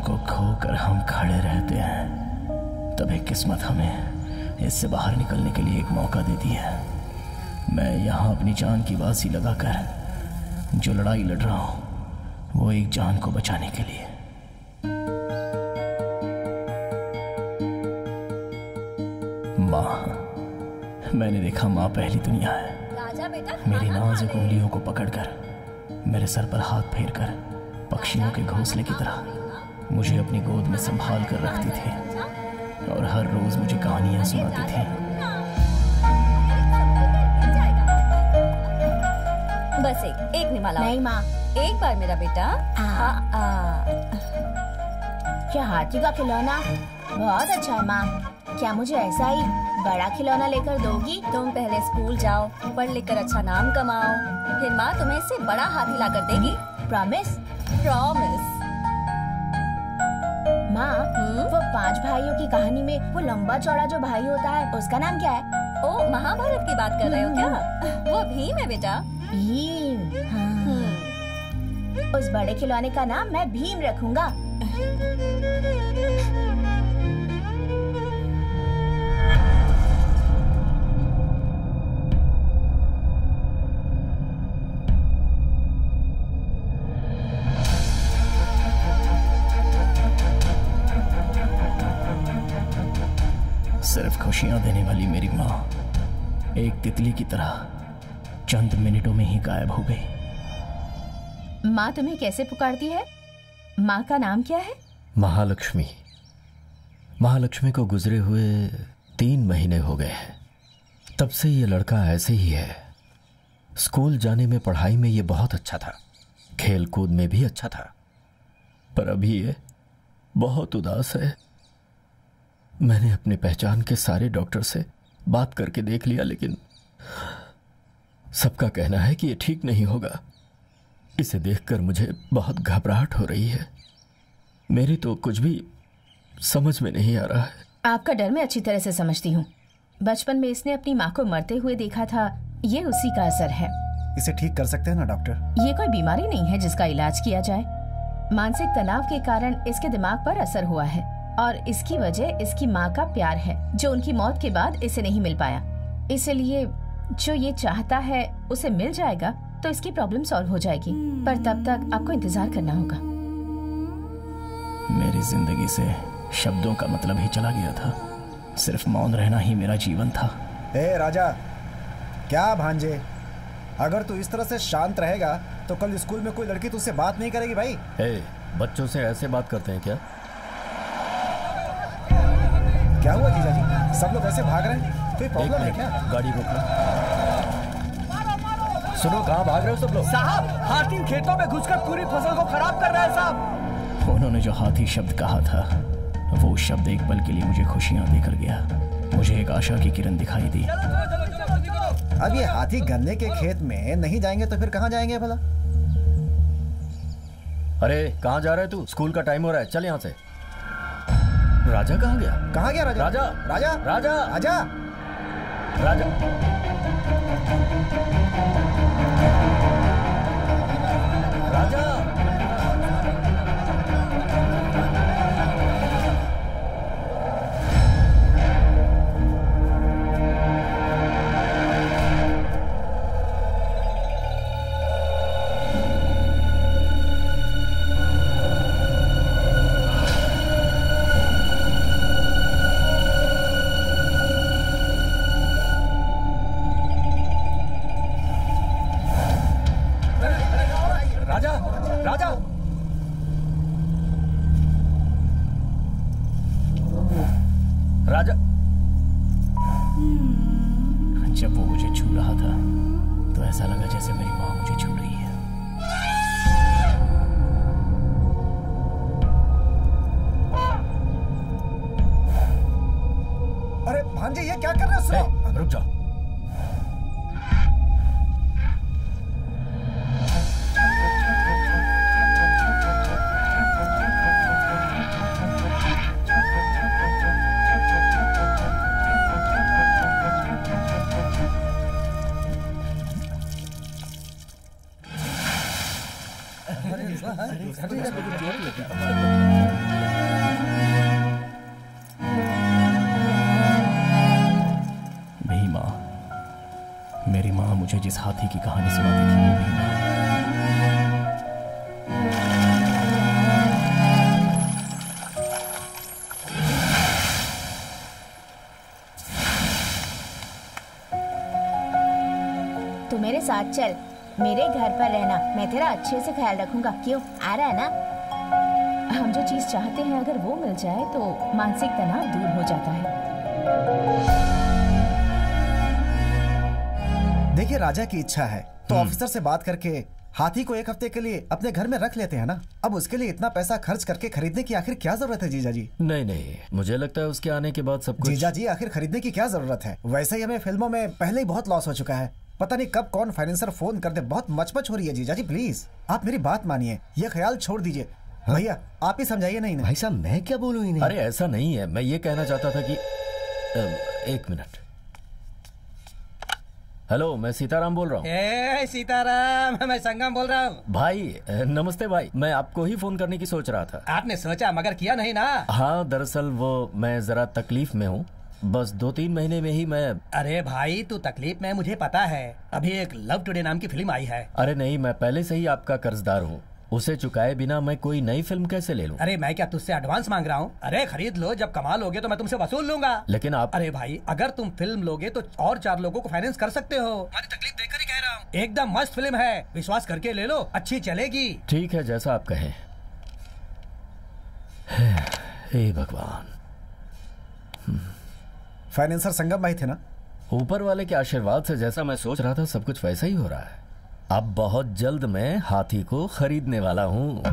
को खोकर हम खड़े रहते हैं, तभी किस्मत हमें इससे बाहर निकलने के लिए एक मौका देती है। मैं यहाँ अपनी जान की बाजी लगाकर जो लड़ाई लड़ रहा हूँ, वो एक जान को बचाने के लिए। माँ, मैंने देखा माँ पहली दुनिया है। राजा बेटा, मेरी नाजुक उंगलियों को पकड़कर, मेरे सर पर हाथ फेरकर, पक्षियों के घोंसले की तरह मुझे अपनी गोद में संभाल कर रखती थी और हर रोज मुझे कहानियां सुनाती थी। बस एक निवाला। नहीं माँ, एक बार मेरा बेटा। क्या हाथी का खिलौना बहुत अच्छा है माँ। क्या मुझे ऐसा ही बड़ा खिलौना लेकर दोगी? तुम पहले स्कूल जाओ, पढ़ लिख कर अच्छा नाम कमाओ, फिर माँ तुम्हें इससे बड़ा हाथी ला कर देगी। प्रॉमिस? प्रॉमिस। माँ, वो 5 भाइयों की कहानी में वो लंबा चौड़ा जो भाई होता है, उसका नाम क्या है? ओ, महाभारत की बात कर रहे हो क्या? वो भीम है बेटा। भीम? हाँ। उस बड़े खिलौने का नाम मैं भीम रखूंगा। सिर्फ खुशियां देने वाली मेरी माँ एक तितली की तरह चंद मिनटों में ही गायब हो गई। माँ तुम्हें कैसे पुकारती है? माँ का नाम क्या है? महालक्ष्मी। महालक्ष्मी को गुजरे हुए 3 महीने हो गए हैं। तब से ये लड़का ऐसे ही है। स्कूल जाने में, पढ़ाई में ये बहुत अच्छा था, खेल कूद में भी अच्छा था, पर अभी ये बहुत उदास है। मैंने अपनी पहचान के सारे डॉक्टर से बात करके देख लिया, लेकिन सबका कहना है कि ये ठीक नहीं होगा। इसे देखकर मुझे बहुत घबराहट हो रही है। मेरी तो कुछ भी समझ में नहीं आ रहा है। आपका डर मैं अच्छी तरह से समझती हूँ। बचपन में इसने अपनी माँ को मरते हुए देखा था, ये उसी का असर है। इसे ठीक कर सकते हैं ना डॉक्टर? ये कोई बीमारी नहीं है जिसका इलाज किया जाए। मानसिक तनाव के कारण इसके दिमाग पर असर हुआ है और इसकी वजह इसकी माँ का प्यार है, जो उनकी मौत के बाद इसे नहीं मिल पाया। इसलिए जो ये चाहता है उसे मिल जाएगा तो इसकी प्रॉब्लम सॉल्व हो जाएगी, पर तब तक आपको इंतजार करना होगा। मेरी जिंदगी से शब्दों का मतलब ही चला गया था। सिर्फ मौन रहना ही मेरा जीवन था। ए राजा, क्या भांजे, अगर तू इस तरह से शांत रहेगा तो कल स्कूल में कोई लड़की तुझसे बात नहीं करेगी भाई। बच्चों से ऐसे बात करते हैं क्या? क्या हुआ जीजाजी, सब लोग ऐसे भाग रहे हैं? कोई प्रॉब्लम है क्या? गाड़ी रोको। सुनो, कहाँ भाग रहे हो सब लोग? साहब, हाथी खेतों में घुसकर पूरी फसल को खराब कर रहा है साहब। उन्होंने जो हाथी शब्द कहा था, वो शब्द एक पल के लिए मुझे खुशियां देकर गया। मुझे एक आशा की किरण दिखाई दी। अब ये हाथी गन्ने के खेत में नहीं जाएंगे तो फिर कहाँ जाएंगे भला? अरे कहाँ जा रहा है तू? स्कूल का टाइम हो रहा है, चल यहाँ से। राजा कहाँ गया? कहाँ गया राजा? राजा, राजा, राजा, राजा, राजा। राजा, राजा। जब वो मुझे छू रहा था तो ऐसा लगा जैसे मेरी माँ मुझे छू रही है। अरे भांजे, ये क्या कर रहे हो? सुनो, रुक जाओ। जिस हाथी की कहानी सुनाती थी वो भी मैं। तू मेरे साथ चल, मेरे घर पर रहना, मैं तेरा अच्छे से ख्याल रखूंगा। क्यों, आ रहा है ना? हम जो चीज चाहते हैं अगर वो मिल जाए तो मानसिक तनाव दूर हो जाता है। देखिए, राजा की इच्छा है तो ऑफिसर से बात करके हाथी को एक हफ्ते के लिए अपने घर में रख लेते हैं ना। अब उसके लिए इतना पैसा खर्च करके खरीदने की आखिर क्या जरूरत है जीजा जी? नहीं नहीं, मुझे लगता है उसके आने के बाद सब कुछ। जीजा जी, आखिर खरीदने की क्या जरूरत है? वैसे ही हमें फिल्मों में पहले ही बहुत लॉस हो चुका है। पता नहीं कब कौन फाइनेंसर फोन कर दे। बहुत मचमच हो रही है जीजा जी, प्लीज आप मेरी बात मानिए, ये ख्याल छोड़ दीजिए। भैया आप ही समझाइए। नहीं भाई साहब, मैं क्या बोलूं ही नहीं। अरे ऐसा नहीं है, मैं ये कहना चाहता था कि एक मिनट। हेलो, मैं सीताराम बोल रहा हूँ। सीताराम, मैं संगम बोल रहा हूँ। भाई नमस्ते भाई, मैं आपको ही फोन करने की सोच रहा था। आपने सोचा मगर किया नहीं ना? हाँ, दरअसल वो मैं जरा तकलीफ में हूँ। बस 2-3 महीने में ही मैं। अरे भाई, तू तकलीफ में, मुझे पता है। अभी एक लव टुडे नाम की फिल्म आई है। अरे नहीं, मैं पहले से ही आपका कर्जदार हूँ। उसे चुकाए बिना मैं कोई नई फिल्म कैसे ले लूं? अरे मैं क्या तुझसे एडवांस मांग रहा हूँ? अरे खरीद लो, जब कमा लोगे तो मैं तुमसे वसूल लूंगा। लेकिन आप। अरे भाई, अगर तुम फिल्म लोगे तो और 4 लोगों को फाइनेंस कर सकते हो। हमारी तकलीफ देखकर ही कह रहा हूँ। एकदम मस्त फिल्म है, विश्वास करके ले लो, अच्छी चलेगी। ठीक है, जैसा आप कहें। हे भगवान। फाइनेंसर संगम भाई थे ना? ऊपर वाले के आशीर्वाद से जैसा मैं सोच रहा था सब कुछ वैसा ही हो रहा है। अब बहुत जल्द मैं हाथी को खरीदने वाला हूँ।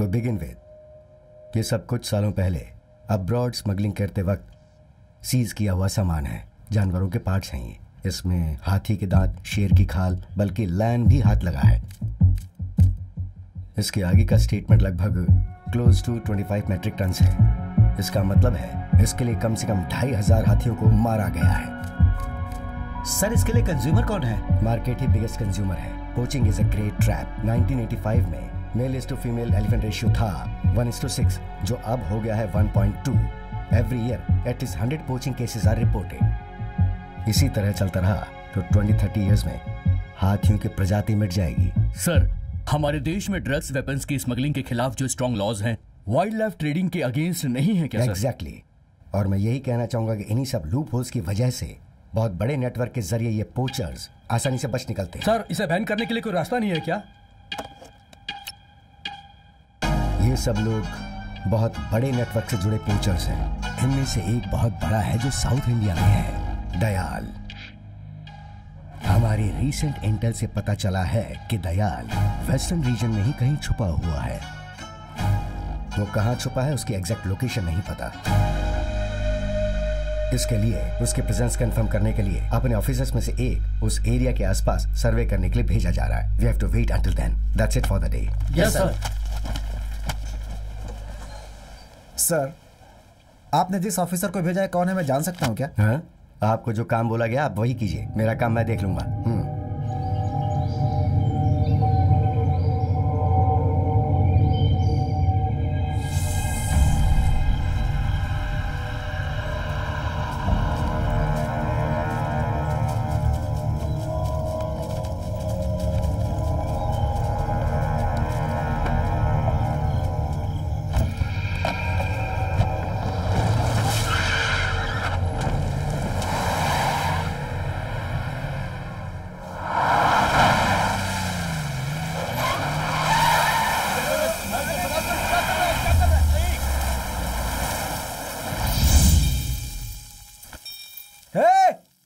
टू बिगिन विद, ये सब कुछ सालों पहले अब्रॉड स्मगलिंग करते वक्त सीज किया हुआ सामान है। जानवरों के पार्ट्स हैं ये। इसमें हाथी के दांत, शेर की खाल, बल्कि लैन भी हाथ लगा है। इसके आगे का स्टेटमेंट लगभग क्लोज टू 25 मेट्रिक टन है। इसका मतलब है इसके लिए कम से कम 2500 हाथियों को मारा गया है। सर इसके लिए कंज्यूमर कौन है? मार्केट ही बिगेस्ट कंज्यूमर है। Poaching is a great trap. 1985 में male is to female elephant ratio था 1:6, जो अब हो गया है 1.2। Every year at least 100 poaching cases are reported. इसी तरह चलता रहा तो 20-30 इयर्स में हाथियों की प्रजाति मिट जाएगी। सर, हमारे देश में ड्रग्स वेपन्स की स्मगलिंग के खिलाफ जो स्ट्रॉन्ग लॉज हैं, वाइल्ड लाइफ ट्रेडिंग के अगेंस्ट नहीं है क्या? एग्जैक्टली। और मैं यही कहना चाहूंगा कि इन्हीं सब लूप होल्स की वजह से बहुत बड़े नेटवर्क के जरिए ये पोचर्स आसानी से बच निकलते हैं। सर, इसे बैन करने के लिए कोई रास्ता नहीं है क्या? ये सब लोग बहुत बड़े नेटवर्क से जुड़े पोचर्स हैं। इनमें से एक बहुत बड़ा है जो साउथ इंडिया में है, दयाल। हमारी रीसेंट इंटेल से पता चला है कि दयाल वेस्टर्न रीजन में ही कहीं छुपा हुआ है। वो कहां छुपा है उसकी एग्जैक्ट लोकेशन नहीं पता। इसके लिए उसके प्रेजेंस कंफर्म करने के लिए अपने ऑफिसर्स में से एक उस एरिया के आसपास सर्वे करने के लिए भेजा जा रहा है। We have to wait until then. That's it for the day. Yes sir. Sir, आपने जिस ऑफिसर को भेजा है कौन है, मैं जान सकता हूँ क्या? हाँ? आपको जो काम बोला गया आप वही कीजिए। मेरा काम मैं देख लूंगा।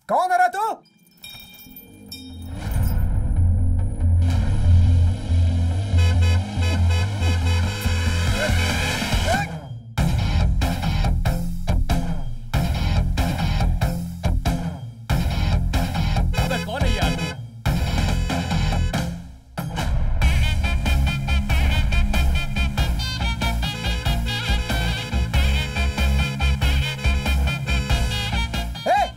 कौन है रे तू? अबे कौन है यार?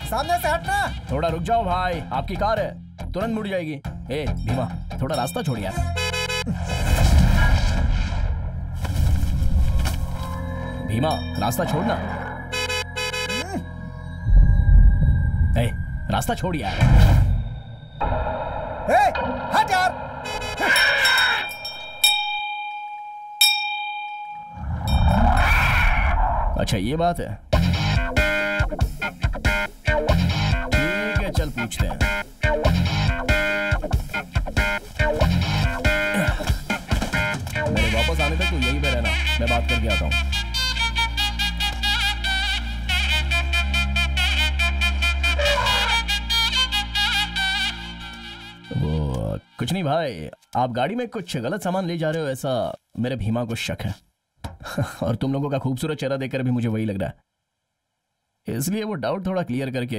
सामने से हटना। थोड़ा रुक जाओ भाई, आपकी कार है, तुरंत मुड़ जाएगी। ए भीमा, थोड़ा रास्ता छोड़ यार। भीमा, रास्ता छोड़ना। ए, रास्ता छोड़ यार। ए, हट यार। अच्छा ये बात है। ठीक है, चल पूछते हैं। मेरे वापस आने तक तू यहीं पे रहना, मैं बात करके आता हूँ। वो कुछ नहीं भाई, आप गाड़ी में कुछ गलत सामान ले जा रहे हो, ऐसा मेरे भीमा को शक है। और तुम लोगों का खूबसूरत चेहरा देखकर भी मुझे वही लग रहा है, इसलिए वो डाउट थोड़ा क्लियर करके।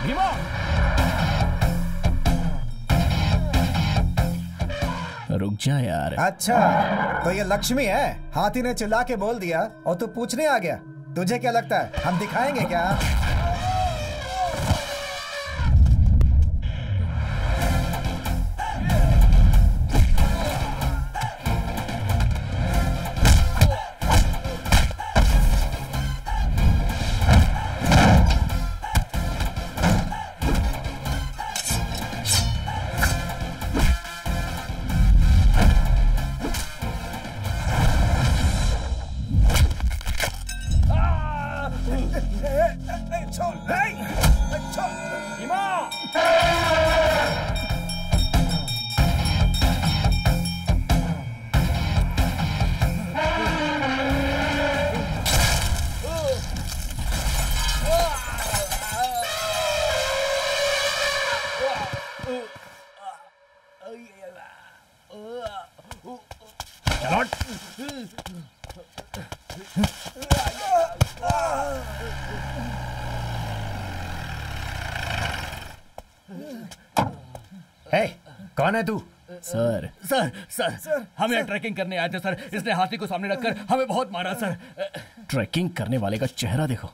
भीमा, रुक जा यार। अच्छा, तो ये लक्ष्मी है? हाथी ने चिल्ला के बोल दिया और तू पूछने आ गया। तुझे क्या लगता है हम दिखाएंगे क्या? कौन है तू? सर सर हम यहाँ ट्रैकिंग करने आए थे सर। इसने हाथी को सामने रखकर हमें बहुत मारा सर। ट्रैकिंग करने वाले का चेहरा देखो।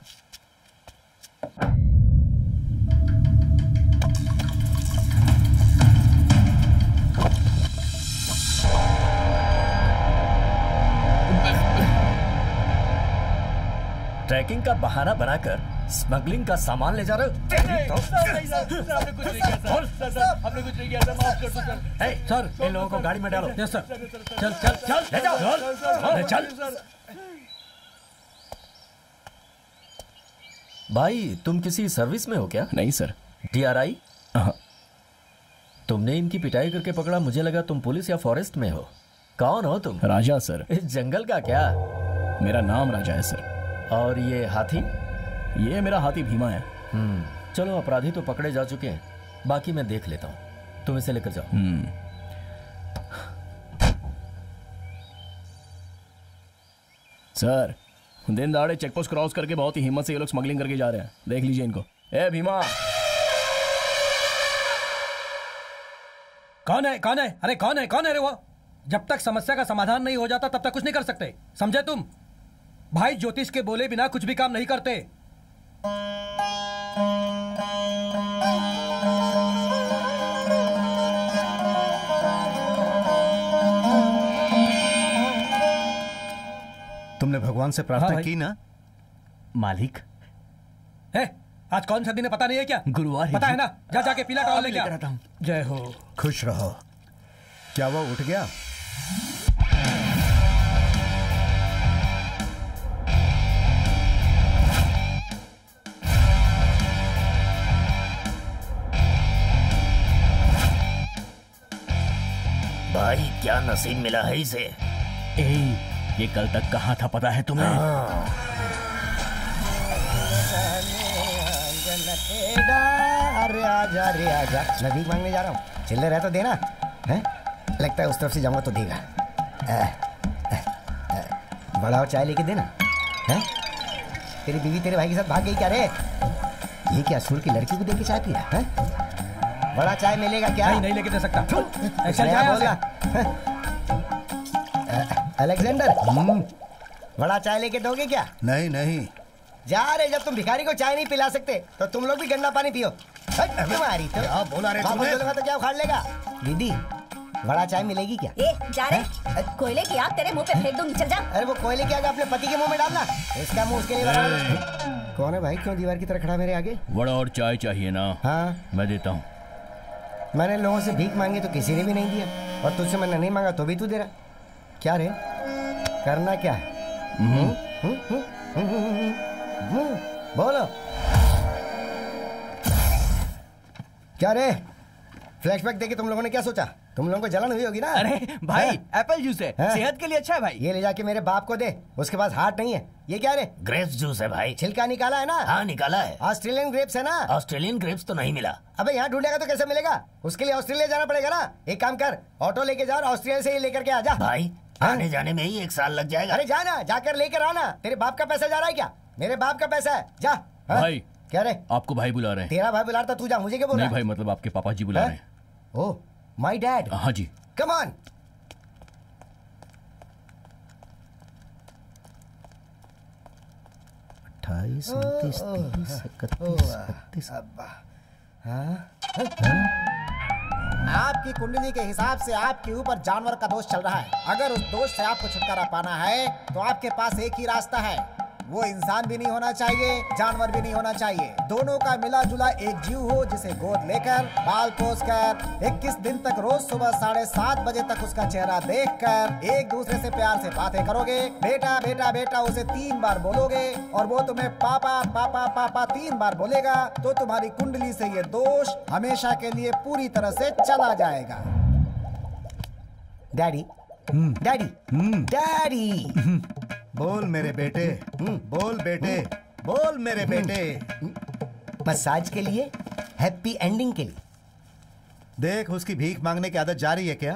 ट्रैकिंग का बहाना बनाकर स्मगलिंग का सामान ले जा रहे हो? हमने कुछ नहीं किया सर। हमने कुछ नहीं किया सर, माफ कर दो सर। सर इन लोगों को गाड़ी में डालो। Yes sir. चल चल चल ले जाओ। चल। भाई तुम किसी सर्विस में हो क्या? नहीं सर। DRI? हाँ। तुमने इनकी पिटाई करके पकड़ा, मुझे लगा तुम पुलिस या फॉरेस्ट में हो। कौन हो तुम? राजा सर। इस जंगल का क्या? मेरा नाम राजा है सर। और ये हाथी? ये मेरा हाथी भीमा है। चलो अपराधी तो पकड़े जा चुके हैं, बाकी मैं देख लेता हूँ। तुम इसे लेकर जाओ। सर दिन दहाड़े चेकपोस्ट क्रॉस करके बहुत ही हिम्मत से ये लोग स्मगलिंग करके जा रहे हैं। देख लीजिए इनको। ए भीमा। कौन है कौन है? अरे कौन है रे वो? जब तक समस्या का समाधान नहीं हो जाता तब तक कुछ नहीं कर सकते, समझे तुम? भाई ज्योतिष के बोले बिना कुछ भी काम नहीं करते। तुमने भगवान से प्रार्थना की ना? मालिक है आज कौन सा दिन है पता नहीं है क्या? गुरुवार है। पता है ना? जा जाके पीला टॉवल लेके आता हूँ। जय हो। खुश रहो। क्या वो उठ गया? भाई क्या नसीब मिला है इसे। ये कल तक कहाँ था पता है तुम्हें? अरे आजा रे आजा। मैं भीख मांगने जा रहा हूँ, चिल्ले रह तो देना है। लगता है उस तरफ से जाऊंगा तो देगा। बड़ा और चाय लेके देना है। तेरी बीवी तेरे भाई के साथ भाग गई क्या रे? ये क्या सुर की लड़की को देके चाय पी रहा है? बड़ा चाय मिलेगा क्या? नहीं लेके दे सकता। चल बोला अलेक्जेंडर, बड़ा चाय लेके दोगे क्या? नहीं। जा रे, जब तुम भिखारी को चाय नहीं पिला सकते तो तुम लोग भी गंदा पानी पियो। तुम्हारी तो क्या बोला रे तुमने? तो क्या उखाड़ लेगा? दीदी बड़ा चाय मिलेगी क्या? जा रे, कोयले की आग तेरे मुंह पे फेंक दूंगी, चल जा। अरे वो कोयले की आग अपने पति के मुंह में डालना, इसका मुंह उसके लिए बराबर। कौन है भाई, क्यों दीवार की तरह खड़ा मेरे आगे? बड़ा और चाय चाहिए ना? हाँ मैं देता हूँ। मैंने लोगों से भीख मांगी तो किसी ने भी नहीं दिया, और तुझसे मैंने नहीं मांगा तो भी तू दे रहा। क्या रे, करना क्या है? बोलो क्या रे? फ्लैशबैक देके तुम लोगों ने क्या सोचा? तुम लोगों को जलन हुई होगी ना? अरे भाई एप्पल जूस है, सेहत के लिए अच्छा है भाई। ये ले जाके मेरे बाप को दे, उसके पास हार्ट नहीं है। ये क्या रे? ग्रेप्स जूस है भाई। छिलका निकाला है ना? हाँ निकाला है। ऑस्ट्रेलियन ग्रेप्स है ना? ऑस्ट्रेलियन ग्रेप्स तो नहीं मिला। अबे यहाँ ढूंढेगा तो कैसे मिलेगा? उसके लिए ऑस्ट्रेलिया जाना पड़ेगा ना। एक काम कर, ऑटो लेके जा और ऑस्ट्रेलिया से ही लेकर के आ जा। भाई आने जाने में ही 1 साल लग जाएगा। अरे जाना, जाकर लेकर आना। तेरे बाप का पैसा जा रहा है क्या? मेरे बाप का पैसा है, जा। भाई क्या रे? आपको भाई बुला रहे हैं। तेरा भाई बुला रहा था, तू जा। मुझे क्या बोल रहा नहीं भाई, मतलब आपके पापा जी बुला रहे हैं। Oh my dad. हाँ जी। Come on. आपकी कुंडली के हिसाब से आपके ऊपर जानवर का दोष चल रहा है। अगर उस दोष से आपको छुटकारा पाना है तो आपके पास एक ही रास्ता है। वो इंसान भी नहीं होना चाहिए, जानवर भी नहीं होना चाहिए। दोनों का मिला जुला एक जीव हो, जिसे गोद लेकर, बाल पोस कर 21 दिन तक रोज सुबह 7:30 बजे तक उसका चेहरा देखकर एक दूसरे से प्यार से बातें करोगे। बेटा बेटा बेटा उसे 3 बार बोलोगे और वो तुम्हें पापा पापा पापा 3 बार बोलेगा, तो तुम्हारी कुंडली से ये दोष हमेशा के लिए पूरी तरह से चला जाएगा। डैडी डैडी डैडी बोल मेरे बेटे, बोल बेटे, बोल मेरे बेटे। मसाज के लिए, हैप्पी एंडिंग के लिए। देख उसकी भीख मांगने की आदत जारी है क्या?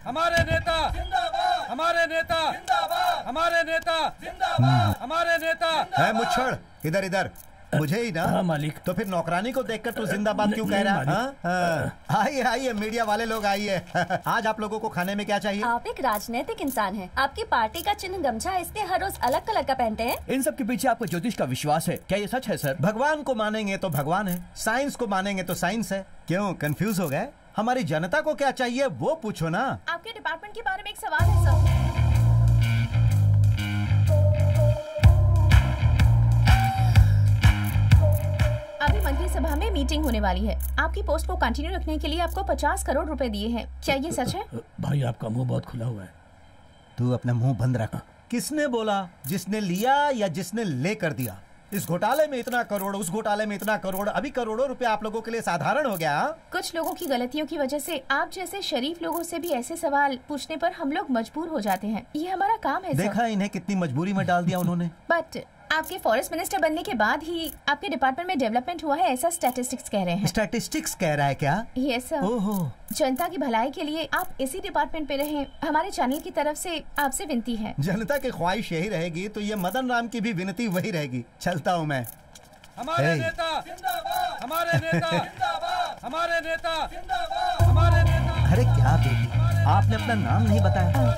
हमारे नेता जिंदाबाद, हमारे नेता जिंदाबाद, हमारे नेता जिंदाबाद, हमारे नेता है मुच्छड़, इधर इधर। मुझे ही ना? हाँ मालिक। तो फिर नौकरानी को देखकर तू जिंदाबाद क्यों कह रहा है? आइए आइए, मीडिया वाले लोग आइए। आज आप लोगों को खाने में क्या चाहिए? आप एक राजनीतिक इंसान हैं। आपकी पार्टी का चिन्ह गमछा है, इसलिए हर रोज अलग कलर का पहनते हैं। इन सब के पीछे आपको ज्योतिष का विश्वास है, क्या ये सच है सर? भगवान को मानेंगे तो भगवान है, साइंस को मानेंगे तो साइंस है। क्यों कंफ्यूज हो गए? हमारी जनता को क्या चाहिए वो पूछो ना। आपके डिपार्टमेंट के बारे में एक सवाल है सर। अभी मंत्रिसभा में मीटिंग होने वाली है। आपकी पोस्ट को कंटिन्यू रखने के लिए आपको 50 करोड़ रुपए दिए हैं, क्या ये सच है? भाई आपका मुंह बहुत खुला हुआ है। तू अपना मुंह बंद रख। किसने बोला? जिसने लिया या जिसने लेकर दिया? इस घोटाले में इतना करोड़, उस घोटाले में इतना करोड़, अभी करोड़ों रुपए आप लोगों के लिए साधारण हो गया। कुछ लोगों की गलतियों की वजह से आप जैसे शरीफ लोगों से भी ऐसे सवाल पूछने पर हम लोग मजबूर हो जाते हैं। ये हमारा काम है। देखा इन्हें कितनी मजबूरी में डाल दिया उन्होंने। बट आपके फॉरेस्ट मिनिस्टर बनने के बाद ही आपके डिपार्टमेंट में डेवलपमेंट हुआ है, ऐसा स्टैटिस्टिक्स कह रहे हैं। स्टैटिस्टिक्स कह रहा है क्या? Yes sir. ओहो। जनता की भलाई के लिए आप इसी डिपार्टमेंट पे रहें, हमारे चैनल की तरफ से आपसे विनती है। जनता की ख्वाहिश यही रहेगी तो ये मदन राम की भी विनती वही रहेगी। चलता हूँ मैं। हमारे नेता जिंदाबाद, हमारे नेता जिंदाबाद, हमारे नेता जिंदाबाद, हमारे नेता। अरे क्या बेटी, आपने अपना नाम नहीं बताया।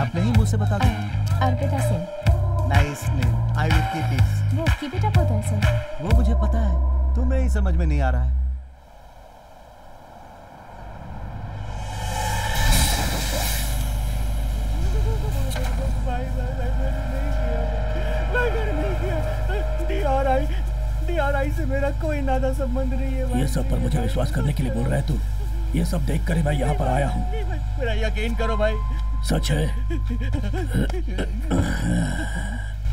आप नहीं मुझ से बता दो। Arpita Singh. Nice name, I will keep it. वो कीप इट अप होता है सर। वो मुझे पता है, तुम्हें ही समझ में नहीं आ रहा है। DRI से मेरा कोई नाता संबंध नहीं है। ये सब पर मुझे विश्वास करने के लिए बोल रहा है तू? ये सब देख कर मैं यहाँ पर आया हूँ। मेरा यकीन करो भाई, सच है।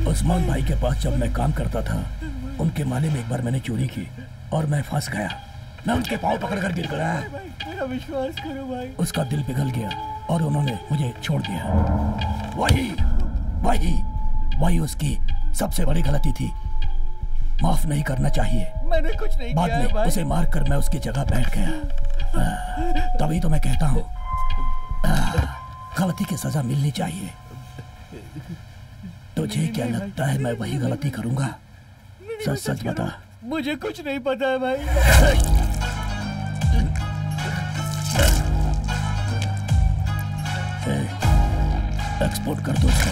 उस्मान भाई के पास जब मैं काम करता था, उनके माले में एक बार मैंने चोरी की और मैं फंस गया। मैं उनके पाँव पकड़कर गिर गया। मेरा विश्वास करो भाई। उसका दिल पिघल गया और उन्होंने मुझे छोड़ दिया। वही वही वही उसकी सबसे बड़ी गलती थी। माफ नहीं करना चाहिए। मैंने कुछ नहीं बाद किया में भाई। उसे मारकर मैं उसकी जगह बैठ गया। तभी तो मैं कहता हूँ गलती की सजा मिलनी चाहिए। तुझे क्या लगता है मैं वही गलती करूंगा? सच सच बता। मुझे कुछ नहीं पता है भाई। एक्सपोर्ट कर दो उसको।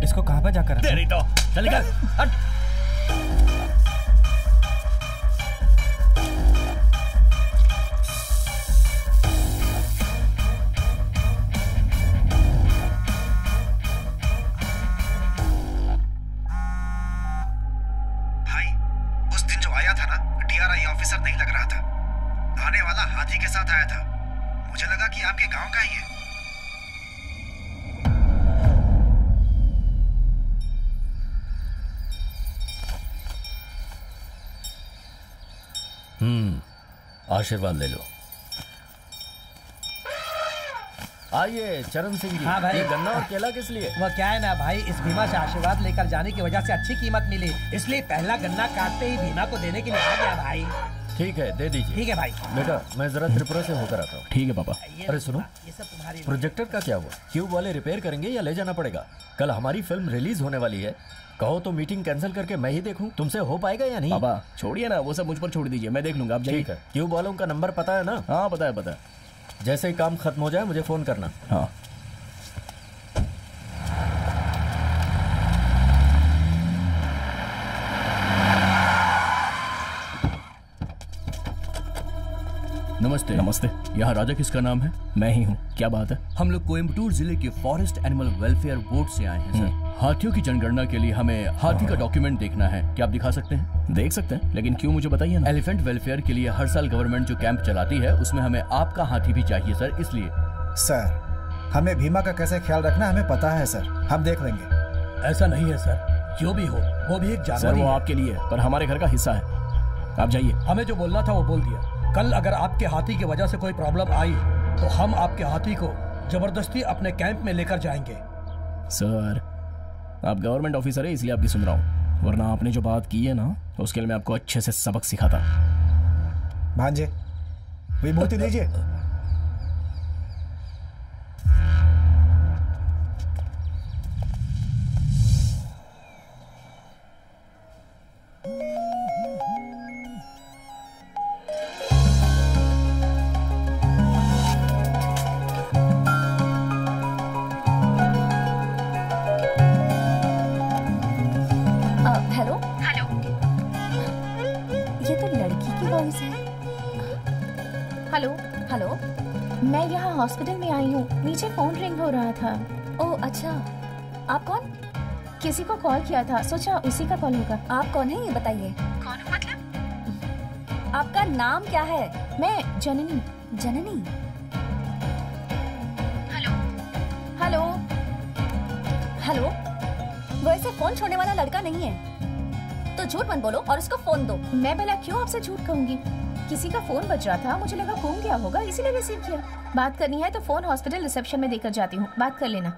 इसको कहाँ पे जाकर तेरी तो चलेगा। हट। भाई उस दिन जो आया था ना, DRI ऑफिसर नहीं लग रहा था। आने वाला हाथी के साथ आया था। मुझे लगा कि आपके गांव का ही है। आशीर्वाद ले लो। आइए चरण सिंह जी। हाँ भाई। ये गन्ना और केला किस लिए? वो क्या है ना भाई, इस भीमा से आशीर्वाद लेकर जाने की वजह से अच्छी कीमत मिली, इसलिए पहला गन्ना काटते ही भीमा को देने के लिए आ गया भाई। ठीक है, दे दीजिए। ठीक है भाई। बेटा मैं जरा त्रिपुरा से होकर आता हूँ। ठीक है पापा। अरे सुनो, ये सब तुम्हारी प्रोजेक्टर का क्या हुआ? क्यूब वाले रिपेयर करेंगे या ले जाना पड़ेगा? कल हमारी फिल्म रिलीज होने वाली है। कहो तो मीटिंग कैंसिल करके मैं ही देखूं। तुमसे हो पाएगा या नहीं? पापा छोड़िए ना, वो सब मुझ पर छोड़ दीजिए, मैं देख लूंगा। आप जाइए। ठीक है। क्यूब वालों का नंबर पता है ना? हाँ पता है पता है। जैसे ही काम खत्म हो जाए मुझे फोन करना। हाँ। नमस्ते। नमस्ते। यहाँ राजा किसका नाम है? मैं ही हूँ। क्या बात है? हम लोग कोयम्बटूर जिले के फॉरेस्ट एनिमल वेलफेयर बोर्ड से आए हैं सर। हाथियों की जनगणना के लिए हमें हाथी का डॉक्यूमेंट देखना है, क्या आप दिखा सकते हैं? देख सकते हैं, लेकिन क्यों मुझे बताइए ना। एलिफेंट वेलफेयर के लिए हर साल गवर्नमेंट जो कैंप चलाती है उसमें हमें आपका हाथी भी चाहिए सर, इसलिए। सर हमें भीमा का कैसे ख्याल रखना हमें पता है सर, हम देख लेंगे। ऐसा नहीं है सर, जो भी हो वो भी एक जानवर सर ही वो है। आपके लिए, पर हमारे घर का हिस्सा है। आप जाइए। हमें जो बोलना था वो बोल दिया। कल अगर आपके हाथी की वजह से कोई प्रॉब्लम आई तो हम आपके हाथी को जबरदस्ती अपने कैंप में लेकर जाएंगे। सर आप गवर्नमेंट ऑफिसर है इसलिए आपकी सुन रहा हूँ, वरना आपने जो बात की है ना उसके लिए मैं आपको अच्छे से सबक सिखाता। भांजे विभूति लीजिए। हेलो हेलो, ये तो लड़की की वॉइस है। हेलो, हेलो, मैं यहाँ हॉस्पिटल में आई हूँ, नीचे फोन रिंग हो रहा था। ओह अच्छा, आप कौन? किसी को कॉल किया था, सोचा उसी का कॉल होगा। आप कौन है ये बताइए। कौन मतलब? आपका नाम क्या है? मैं जननी। जननी? हेलो हेलो हेलो, वो ऐसे फोन छोड़ने वाला लड़का नहीं है, तो झूठ मत बोलो और उसको फोन दो। मैं भला क्यों आपसे झूठ कहूंगी? किसी का फोन बज रहा था, मुझे लगा घूम गया होगा, इसीलिए रिसीव किया। बात करनी है तो फोन हॉस्पिटल रिसेप्शन में देकर जाती हूँ, बात कर लेना।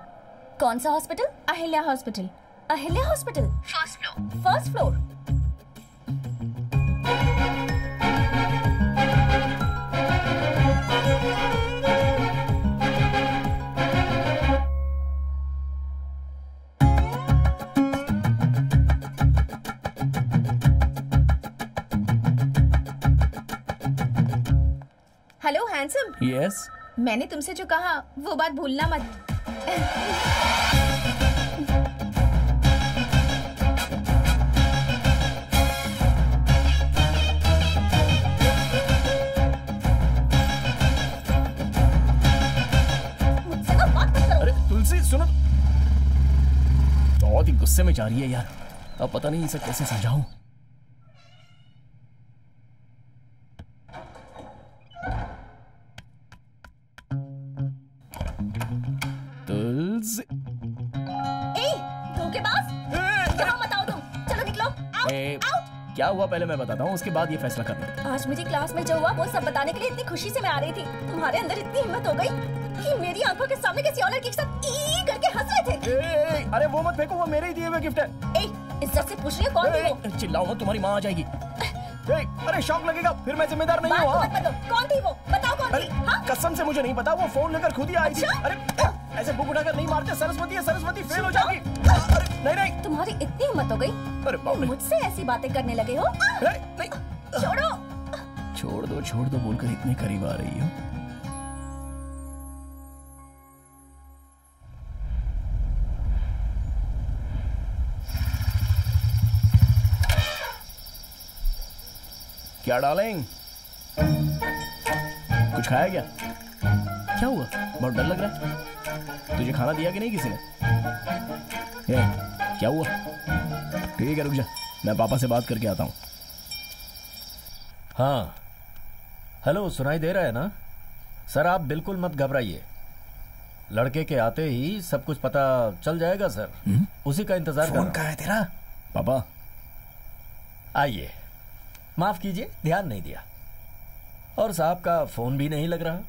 कौन सा hospital? Ahilya hospital. Ahilya hospital, first floor. First floor? Hello handsome, yes. मैंने तुमसे जो कहा वो बात भूलना मत। मुझसे ना बात मत करो। अरे तुलसी सुनो, बहुत ही गुस्से में जा रही है यार, अब पता नहीं इसे कैसे समझाऊं। तुलसी, धोखेबाज, यहाँ मत आओ तुम, चलो निकलो, आउट आउट। क्या हुआ पहले मैं बताता हूँ, उसके बाद ये फैसला करना। आज मेरी क्लास में जो हुआ वो सब बताने के लिए इतनी खुशी से मैं आ रही थी, तुम्हारे अंदर इतनी हिम्मत हो गई कि मेरी आंखों के सामने किसी और लड़की के साथ ई करके हंस रहे थे। अरे वो मत फेंको, वो मेरे ही दिए हुए गिफ्ट है। इज्जत से पूछ रही हो कौन थी वो? चिल्लाओ मत, तुम्हारी माँ आ जाएगी। अरे शौक लगेगा, फिर मैं जिम्मेदार नहीं हूँ। बात मत बदलो, कौन थी वो? बताओ कौन थी? हाँ? कसम से मुझे नहीं पता, वो फोन लेकर खुद ही आई थी। अरे ऐसे बुक उठाकर नहीं मारते, सरस्वती है, सरस्वती फेल हो जाएगी। अरे नहीं नहीं, तुम्हारी इतनी हिम्मत हो गई, अरे बाप रे, मुझसे ऐसी बातें करने लगे हो? नहीं, छोड़ो। छोड़ दो बोलकर इतने करीब आ रही हो। क्या डालेंगे? कुछ खाया क्या? क्या हुआ? बहुत डर लग रहा है। तुझे खाना दिया कि नहीं किसी ने? क्या हुआ? ठीक है रुक जा, मैं पापा से बात करके आता हूँ। हाँ हेलो, सुनाई दे रहा है ना? सर आप बिल्कुल मत घबराइए, लड़के के आते ही सब कुछ पता चल जाएगा सर। उसी का इंतजार कर। फोन कहाँ है तेरा? पापा आइए, माफ कीजिए ध्यान नहीं दिया। और साहब का फोन भी नहीं लग रहा।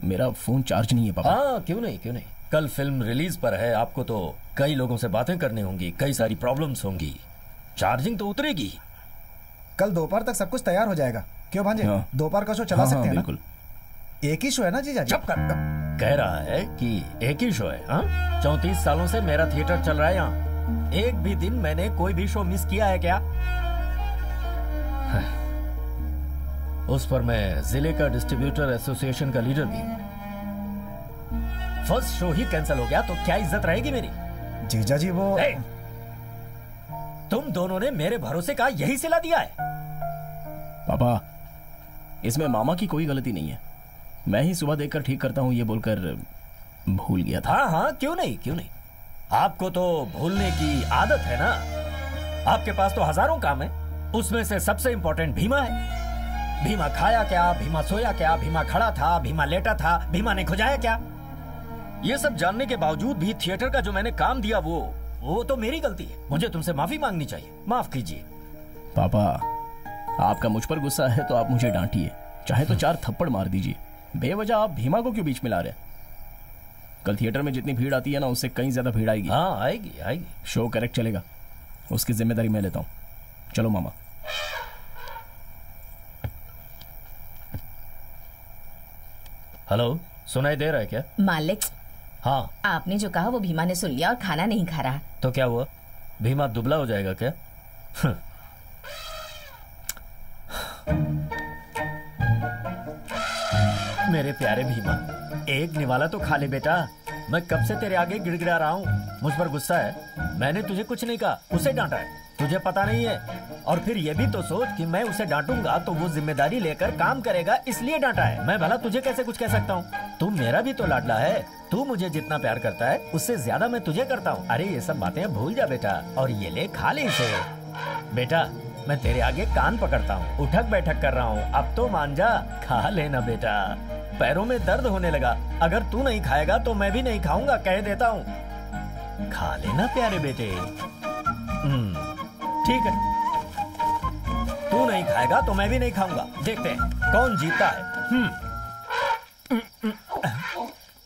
मेरा फोन चार्ज नहीं है पापा। हाँ क्यों नहीं, कल फिल्म रिलीज पर है, आपको तो कई लोगों से बातें करनी होंगी, कई सारी प्रॉब्लम्स होंगी, चार्जिंग तो उतरेगी। कल दोपहर तक सब कुछ तैयार हो जाएगा। क्यों भांजे? हाँ। दोपहर का शो चला सकते हैं ना? बिल्कुल। एक ही शो है ना जीजा जी? चुप कर। कह रहा है कि एक ही शो है। हाँ 34 सालों से मेरा थिएटर चल रहा है यहाँ, एक भी दिन मैंने कोई भी शो मिस किया है क्या? उस पर मैं जिले का डिस्ट्रीब्यूटर एसोसिएशन का लीडर भी हूँ। फर्स्ट शो ही कैंसिल हो गया तो क्या इज्जत रहेगी मेरी? जीजा जी वो तुम दोनों ने मेरे भरोसे का यही सिला दिया है। पापा इसमें मामा की कोई गलती नहीं है, मैं ही सुबह देखकर ठीक करता हूँ ये बोलकर भूल गया था। हाँ क्यों नहीं, आपको तो भूलने की आदत है ना। आपके पास तो हजारों काम है, उसमें से सबसे इंपॉर्टेंट भीमा है। भीमा खाया क्या, भीमा सोया क्या, भीमा खड़ा था, भीमा लेटा था, भीमा ने खुजाया क्या? ये सब जानने के बावजूद भी थिएटर का जो मैंने काम दिया वो तो मेरी गलती है, मुझे तुमसे माफी मांगनी चाहिए। माफ कीजिए। पापा आपका मुझ पर गुस्सा है तो आप मुझे डांटिए, चाहे तो 4 थप्पड़ मार दीजिए, बेवजह आप भीमा को क्यों बीच में ला रहे? कल थिएटर में जितनी भीड़ आती है ना उससे कहीं ज्यादा भीड़ आएगी। हाँ आएगी। शो करेक्ट चलेगा, उसकी जिम्मेदारी मैं लेता हूँ। चलो मामा। हेलो, सुनाई दे रहा है क्या? मालिक, हाँ। आपने जो कहा वो भीमा ने सुन लिया और खाना नहीं खा रहा। तो क्या हुआ? भीमा दुबला हो जाएगा क्या? मेरे प्यारे भीमा, एक निवाला तो खा ले बेटा। मैं कब से तेरे आगे गिड़गिड़ा रहा हूँ। मुझ पर गुस्सा है? मैंने तुझे कुछ नहीं कहा, उसे डांटा है। तुझे पता नहीं है? और फिर ये भी तो सोच कि मैं उसे डांटूंगा तो वो जिम्मेदारी लेकर काम करेगा, इसलिए डांटा है। मैं भला तुझे कैसे कुछ कह सकता हूँ? तू मेरा भी तो लाडला है। तू मुझे जितना प्यार करता है उससे ज्यादा मैं तुझे करता हूँ। अरे ये सब बातें भूल जा बेटा, और ये ले खा ले इसे। बेटा, मैं तेरे आगे कान पकड़ता हूँ, उठक बैठक कर रहा हूँ, अब तो मान जा। खा लेना बेटा। पैरों में दर्द होने लगा। अगर तू नहीं खाएगा तो मैं भी नहीं खाऊंगा, कह देता हूँ। खा लेना प्यारे बेटे। ठीक है, तू नहीं खाएगा तो मैं भी नहीं खाऊंगा। देखते हैं कौन जीतता है।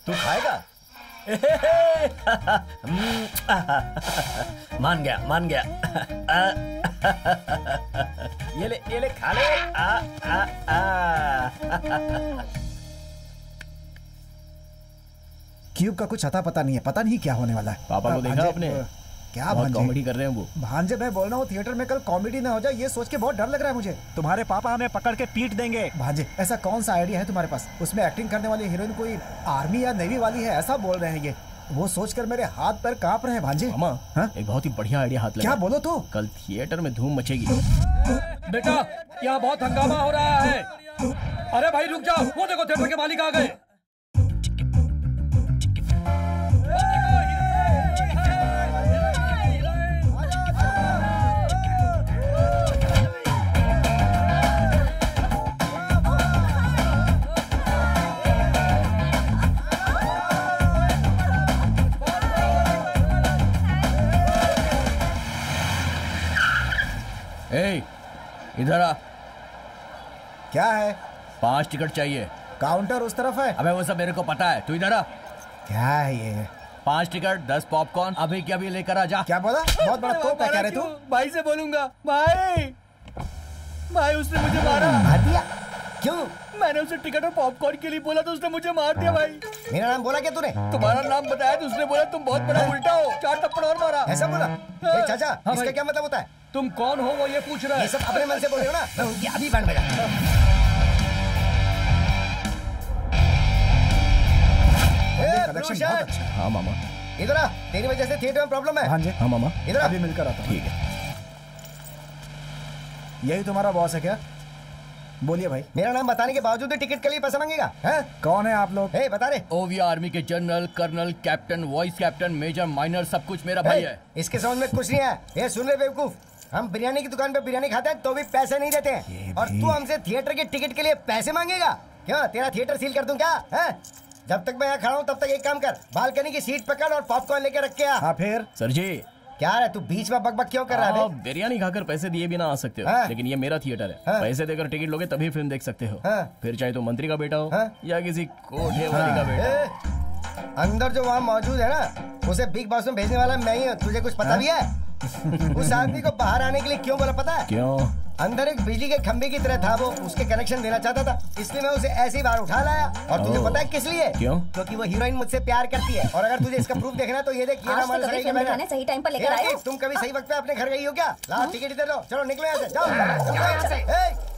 तू खाएगा? मान गया, मान गया। ये ले खा ले। क्यूब का कुछ अता पता नहीं है, पता नहीं क्या होने वाला है। पापा को देखा आपने? क्या बहुत कॉमेडी कर रहे हैं वो। भांजे, मैं बोल रहा हूँ थिएटर में कल कॉमेडी ना हो जाए, ये सोच के बहुत डर लग रहा है मुझे। तुम्हारे पापा हमें पकड़ के पीट देंगे। भांजे, ऐसा कौन सा आइडिया है तुम्हारे पास? उसमें एक्टिंग करने वाली हीरोइन कोई आर्मी या नेवी वाली है, ऐसा बोल रहे हैं ये। वो सोचकर मेरे हाथ पैर कांप रहे हैं भांजे। मामा, एक बहुत ही बढ़िया आइडिया हाथ लगा। क्या बोलो तो? कल थिएटर में धूम मचेगी। बेटा, यहाँ बहुत हंगामा हो रहा है। अरे भाई रुक जाओ, वो देखो थिएटर के मालिक आ गए। इधर आ। क्या है? 5 टिकट चाहिए। काउंटर उस तरफ है। अबे वो सब मेरे को पता है, तू इधर आ। क्या है ये? 5 टिकट, 10 पॉपकॉर्न, अभी क्या भी लेकर आ जा। क्या बोला? बहुत बड़ा तोप है क्या रे तू? भाई से बोलूंगा। भाई उसने मुझे मारा। मार दिया? क्यों? मैंने उसे टिकट और पॉपकॉर्न के लिए बोला तो उसने मुझे मार दिया भाई। मेरा नाम बोला क्या तूने? तुम्हारा नाम बताया तो उसने बोला तुम बहुत बड़ा उल्टा हो, 4 थप्पड़ और मारा। ऐसा बोला? चाचा, इसका क्या मतलब होता है? तुम कौन हो वो ये पूछ रहा है। ये सब अपने मन से बोल रहे हो ना? मैं उनकी अभी बैंड बजा। हाँ मामा। इधर आ, तेरी वजह से थिएटर में प्रॉब्लम है। भांजे। हाँ मामा। इधर अभी मिलकर आता हूँ। ठीक है। यही तुम्हारा बॉस है क्या? बोलिए भाई। मेरा नाम बताने के बावजूद टिकट के लिए पैसा मांगेगा? हैं? कौन है आप लोग? बता रहे। ओवीआर आर्मी के general, colonel, captain, vice captain, major, minor, सब कुछ मेरा भाई है। इसके समझ में कुछ नहीं है। ये सुन ले बेवकूफ, हम बिरयानी की दुकान पे बिरयानी खाते हैं तो भी पैसे नहीं देते हैं, और तू हमसे थिएटर के टिकट के लिए पैसे मांगेगा? क्या तेरा थिएटर सील कर दूं क्या? है? जब तक मैं यहाँ खड़ा हूँ तब तक एक काम कर, बालकनी की सीट पकड़ और पॉपकॉर्न लेके रख के आ। हाँ फिर? सर जी क्या है तू बीच में बकबक क्यों कर रहा है? बिरयानी खाकर पैसे दिए बिना आ सकते हो, लेकिन ये मेरा थिएटर है। पैसे देकर टिकट लोगे तभी फिल्म देख सकते हो। फिर चाहे तो मंत्री का बेटा हो या किसी कोठे वाली का बेटा। अंदर जो वहाँ मौजूद है ना, उसे बिग बॉस में भेजने वाला मैं ही हूँ। तुझे कुछ पता भी है? उस आदमी को बाहर आने के लिए क्यों बोला पता है? क्यों? अंदर एक बिजली के खंबे की तरह था वो, उसके कनेक्शन देना चाहता था, इसलिए मैं उसे ऐसे ही बाहर उठा लाया। और तुझे पता है किस लिए? क्यों? क्योंकि वो हीरोइन मुझसे प्यार करती है। और अगर तुझे इसका प्रूफ देखना है तो ये देख, सही टाइम पर लेकर आए। तुम कभी सही वक्त पे अपने घर गई हो क्या? लाओ टिकट इधर लो, चलो निकलो यहाँ से, जाओ यहाँ से।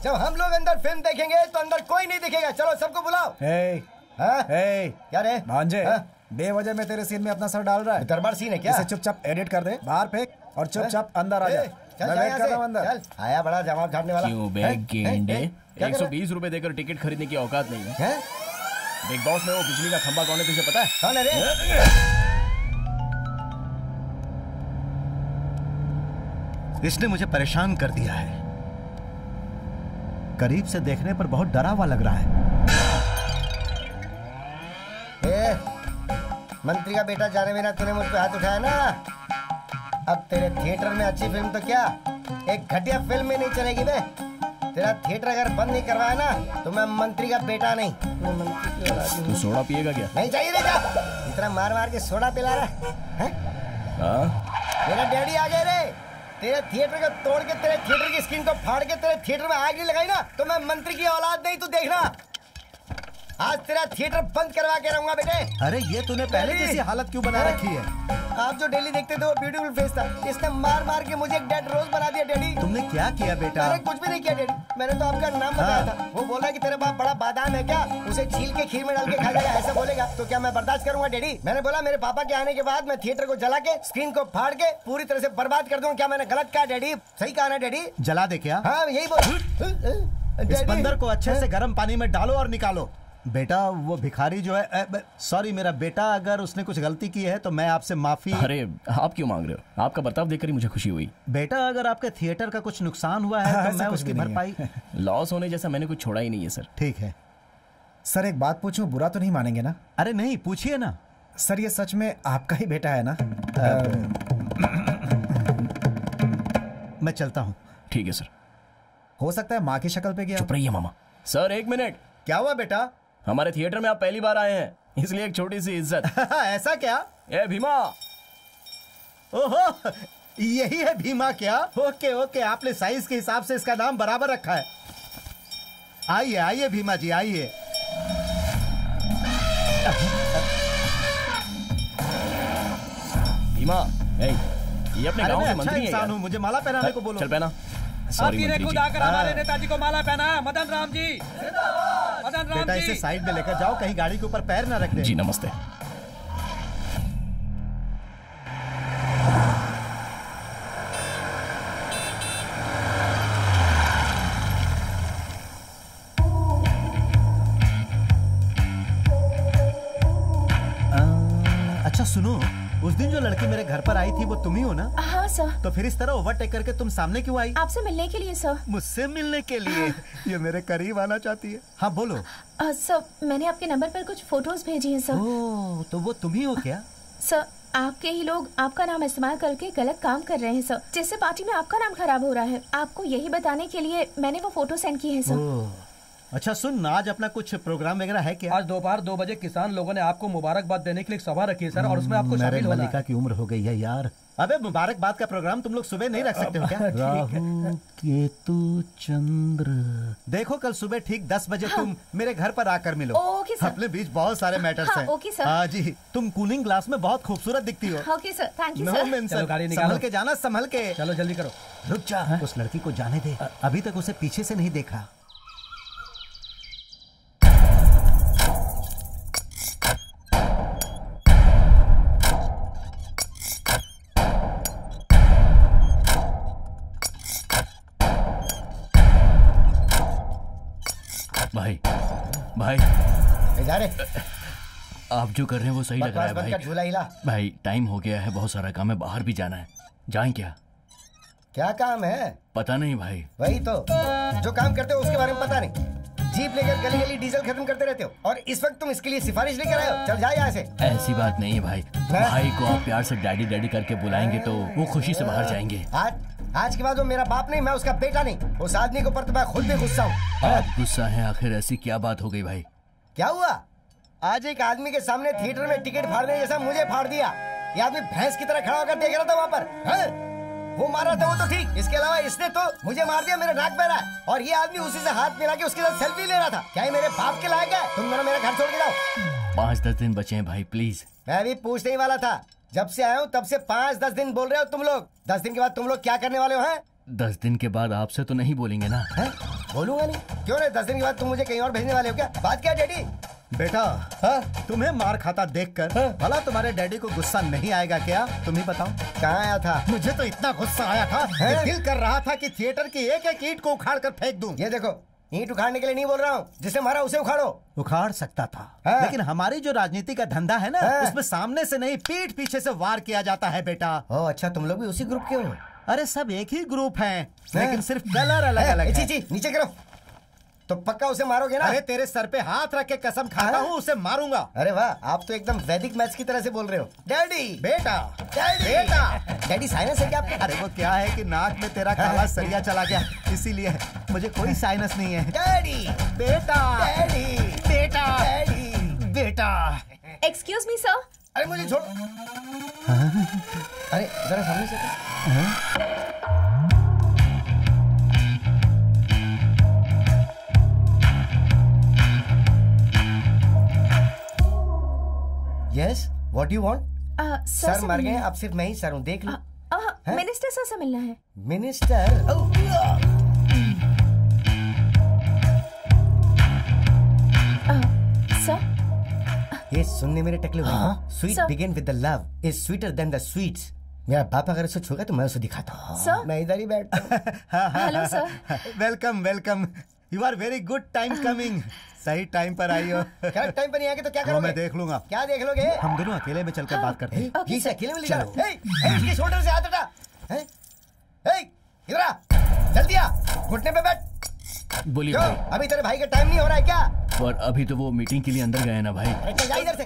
जब हम लोग अंदर फिल्म देखेंगे तो अंदर कोई नहीं दिखेगा। चलो सबको बुलाओ। क्या रे भांजे, बेवजह में तेरे सीन में अपना सर डाल रहा है। दरबार सीन है क्या? इसे चुपचाप एडिट कर दे, बाहर फेंक और चुपचाप अंदर आ जा। मैं वेट कर रहा हूं अंदर। चल आया बड़ा जवाब झाड़ने वाला। क्यों बे गेंडे? 120 रुपए देकर टिकट खरीदने की औकात नहीं है। बिग बॉस में वो बिजली का खंबा कौन है तुझे पता है? कौन है रे? इसने मुझे परेशान कर दिया है। करीब से देखने पर बहुत डरा हुआ लग रहा है। मंत्री का बेटा जाने बिना तूने मुझ पे हाथ उठाया ना, अब तेरे थिएटर में अच्छी फिल्म तो क्या, एक घटिया फिल्म में नहीं चलेगी बे। तेरा थिएटर अगर बंद नहीं करवाया ना तो मैं मंत्री का बेटा नहीं। तू सोडा पिएगा क्या? नहीं चाहिए रे, जा। इतना मार मार के सोडा पिला रहा है? मेरा डैडी आ गए रे। तेरे थिएटर को तोड़ के, तेरे थिएटर की स्क्रीन को फाड़ के तेरे थिएटर में आग नहीं लगाई ना तो मैं मंत्री की औलाद नहीं, तू देखना। आज तेरा थिएटर बंद करवा के रहूंगा बेटे। अरे ये तूने पहले जैसी हालत क्यों बना रखी है? आप जो डेली देखते थे वो ब्यूटीफुल फेस था, इसने मार मार के मुझे एक डेड रोज बना दिया डैडी। तुमने क्या किया बेटा? मैंने कुछ भी नहीं किया डैडी, मैंने तो आपका नाम बताया था। वो बोला कि तेरे बाप बड़ा बादाम है क्या, उसे छील के खीर में डाल के खा जाएगा, ऐसा बोलेगा तो क्या मैं बर्दाश्त करूंगा डैडी? मैंने बोला मेरे पापा के आने के बाद मैं थिएटर को जला के स्क्रीन को फाड़ के पूरी तरह से बर्बाद कर दूंगा। क्या मैंने गलत कहा डैडी? सही कहा ना डैडी? जला दे क्या? हाँ यही बोल। इस बंदर को अच्छे से गर्म पानी में डालो और निकालो। बेटा वो भिखारी जो है, सॉरी मेरा बेटा, अगर उसने कुछ गलती की है तो मैं आपसे माफी। अरे आप क्यों मांग रहे हो? आपका बर्ताव देखकर ही मुझे खुशी हुई। बेटा अगर आपके थिएटर का कुछ नुकसान हुआ है तो मैं उसकी भरपाई। लॉस होने जैसा मैंने कुछ छोड़ा ही नहीं है सर। ठीक है सर एक बात पूछूं, बुरा तो नहीं मानेंगे ना? अरे नहीं, पूछिए ना। सर ये सच में आपका ही बेटा है ना? मैं चलता हूँ। ठीक है सर। हो सकता है माँ की शक्ल पे गया। चुप रहिए मामा। सर एक मिनट। क्या हुआ बेटा? हमारे थिएटर में आप पहली बार आए हैं, इसलिए एक छोटी सी इज्जत। ऐसा क्या? ए भीमा। ओहो यही है भीमा क्या? ओके ओके, आपने साइज के हिसाब से इसका नाम बराबर रखा है। आइए आइए भीमा जी आइए। भीमा ये अपने गांव के मंत्री हैं इंसान हूँ, मुझे माला पहनाने को बोलो। चल पहना। आपकी ने खुद आकर हमारे नेताजी को माला पहना है। मदन राम जी, मदन राम बेटा जी। इसे साइड में लेकर जाओ, कहीं गाड़ी के ऊपर पैर ना रख दे। जी नमस्ते। अच्छा सुनो, उस दिन जो लड़की मेरे घर पर आई थी वो तुम ही हो ना? हाँ सर। तो फिर इस तरह ओवरटेक करके तुम सामने क्यों आई? आपसे मिलने के लिए सर। मुझसे मिलने के लिए? ये मेरे करीब आना चाहती है। हाँ बोलो। सर मैंने आपके नंबर पर कुछ फोटोज भेजी हैं सर। ओह तो वो तुम ही हो क्या? सर आपके ही लोग आपका नाम इस्तेमाल करके गलत काम कर रहे हैं सर, जिससे पार्टी में आपका नाम खराब हो रहा है। आपको यही बताने के लिए मैंने वो फोटो सेंड की है सर। अच्छा सुन, आज अपना कुछ प्रोग्राम वगैरह है क्या? आज दोपहर 2 बजे किसान लोगों ने आपको मुबारकबाद देने के लिए एक सभा रखी है सर, और उसमें आपको शामिल होना है। मलिका की उम्र हो गई है यार। अबे मुबारकबाद का प्रोग्राम तुम लोग सुबह नहीं रख सकते हो क्या? राहु केतु चंद्र। देखो कल सुबह ठीक 10 बजे तुम मेरे घर पर आकर मिलो। Okay sir. अपने बीच बहुत सारे मैटर्स हैं। Okay sir. हाँ जी, तुम कूलिंग ग्लास में बहुत खूबसूरत दिखती हो। Okay sir, thank you know sir. Mention. चलो, गाड़ी निकालो। संभल के जाना, संभल के। चलो जल्दी करो। रुक जा, उस लड़की को जाने दे, अभी तक उसे पीछे से नहीं देखा। भाई भाई जा रे। आप जो कर रहे हैं वो सही लग रहा है भाई। झूला हिला। भाई टाइम हो गया है, बहुत सारा काम है, बाहर भी जाना है। जाएं क्या? क्या काम है? पता नहीं भाई। वही तो, जो काम करते हो उसके बारे में पता नहीं। जीप लेकर गली गली डीजल खत्म करते रहते हो, और इस वक्त तुम इसके लिए सिफारिश लेकर आए हो। चल जाए यहाँ से। ऐसी बात नहीं है भाई। भाई को आप प्यार से डैडी डैडी करके बुलाएंगे तो वो खुशी से बाहर जाएंगे। आज के बाद वो मेरा बाप नहीं, मैं उसका बेटा नहीं। उस आदमी के ऊपर तो मैं खुद भी गुस्सा हूँ। आप गुस्सा है? आखिर ऐसी क्या बात हो गई भाई? क्या हुआ? आज एक आदमी के सामने थिएटर में टिकट फाड़ने जैसा मुझे फाड़ दिया। ये आदमी भैंस की तरह खड़ा होकर देख रहा था वहाँ पर। वो मार रहा था वो तो ठीक, इसके अलावा इसने तो मुझे मार दिया, मेरा नाक बह रहा है, और ये आदमी उसी से हाथ मिला के उसके साथ सेल्फी ले रहा था। क्या ये मेरे बाप के लायक है? तुम दोनों मेरा घर छोड़ के जाओ। 5-10 दिन बचे हैं भाई, प्लीज। मैं भी पूछने ही वाला था, जब से आया हूँ तब से 5-10 दिन बोल रहे हो तुम लोग। 10 दिन के बाद तुम लोग क्या करने वाले हो? हैं 10 दिन के बाद आपसे तो नहीं बोलेंगे ना? बोलूंगा नहीं, क्यों नहीं? 10 दिन के बाद तुम मुझे कहीं और भेजने वाले हो क्या? बात क्या डैडी? बेटा तुम्हें मार खाता देखकर भला तुम्हारे डैडी को गुस्सा नहीं आएगा क्या? तुम ही बताओ। कहाँ आया था? मुझे तो इतना गुस्सा आया था कि दिल कर रहा था कि थिएटर की एक एक ईंट को उखाड़ कर फेंक दूं। ये देखो, ईंट उखाड़ने के लिए नहीं बोल रहा हूँ, जिसे मारा उसे उखाड़ो। उखाड़ सकता था, लेकिन हमारी जो राजनीति का धंधा है ना, उसमें सामने से नहीं पीठ पीछे से वार किया जाता है बेटा। ओह अच्छा, तुम लोग भी उसी ग्रुप के हो? अरे सब एक ही ग्रुप हैं, लेकिन सिर्फ कलर अलग अलग है। नीचे करो। तो पक्का उसे मारोगे ना? अरे तेरे सर पे हाथ रख के कसम खाता हूँ उसे मारूंगा। अरे वाह, आप तो एकदम वैदिक मैथ्स की तरह से बोल रहे हो। डैडी बेटा, डैडी बेटा। डैडी साइनस है क्या आपको? अरे वो क्या है कि नाक में तेरा काला सरिया चला गया, इसीलिए मुझे कोई साइनस नहीं है। डैडी बेटा, डैडी बेटा, डैडी बेटा। Excuse me sir. अरे मुझे छोड़। अरे जरा सामने से। Yes, what do you want? Sir sir मर गए, अब सिर्फ मैं ही सर हूँ, देख लो। मिनिस्टर सर से मिलना है। मिनिस्टर? सर ये सुनने मेरे टकले हुए। Sweet begin with the love is sweeter than the sweets. मेरा बाप अगर उसे छूगा तो मैं उसे दिखाता हूँ। सर मैं इधर ही बैठता हूँ। Hello sir. Welcome welcome, you are very good time coming. सही टाइम पर आई हो। क्या टाइम पर नहीं आएंगे तो क्या वो करोगे? मैं देख लूंगा। क्या देख लोगे? हम दोनों अकेले में चलकर बात करते हैं। जी से अकेले में ले जाओ। इसके शोल्डर से हाथ हटा। इधर आ, जल्दी आ, घुटने पे बैठ। बोलिए क्यों? भाई। अभी तेरे भाई का टाइम नहीं हो रहा है क्या? पर अभी तो वो मीटिंग के लिए अंदर गए ना भाई। अरे चल जा इधर से,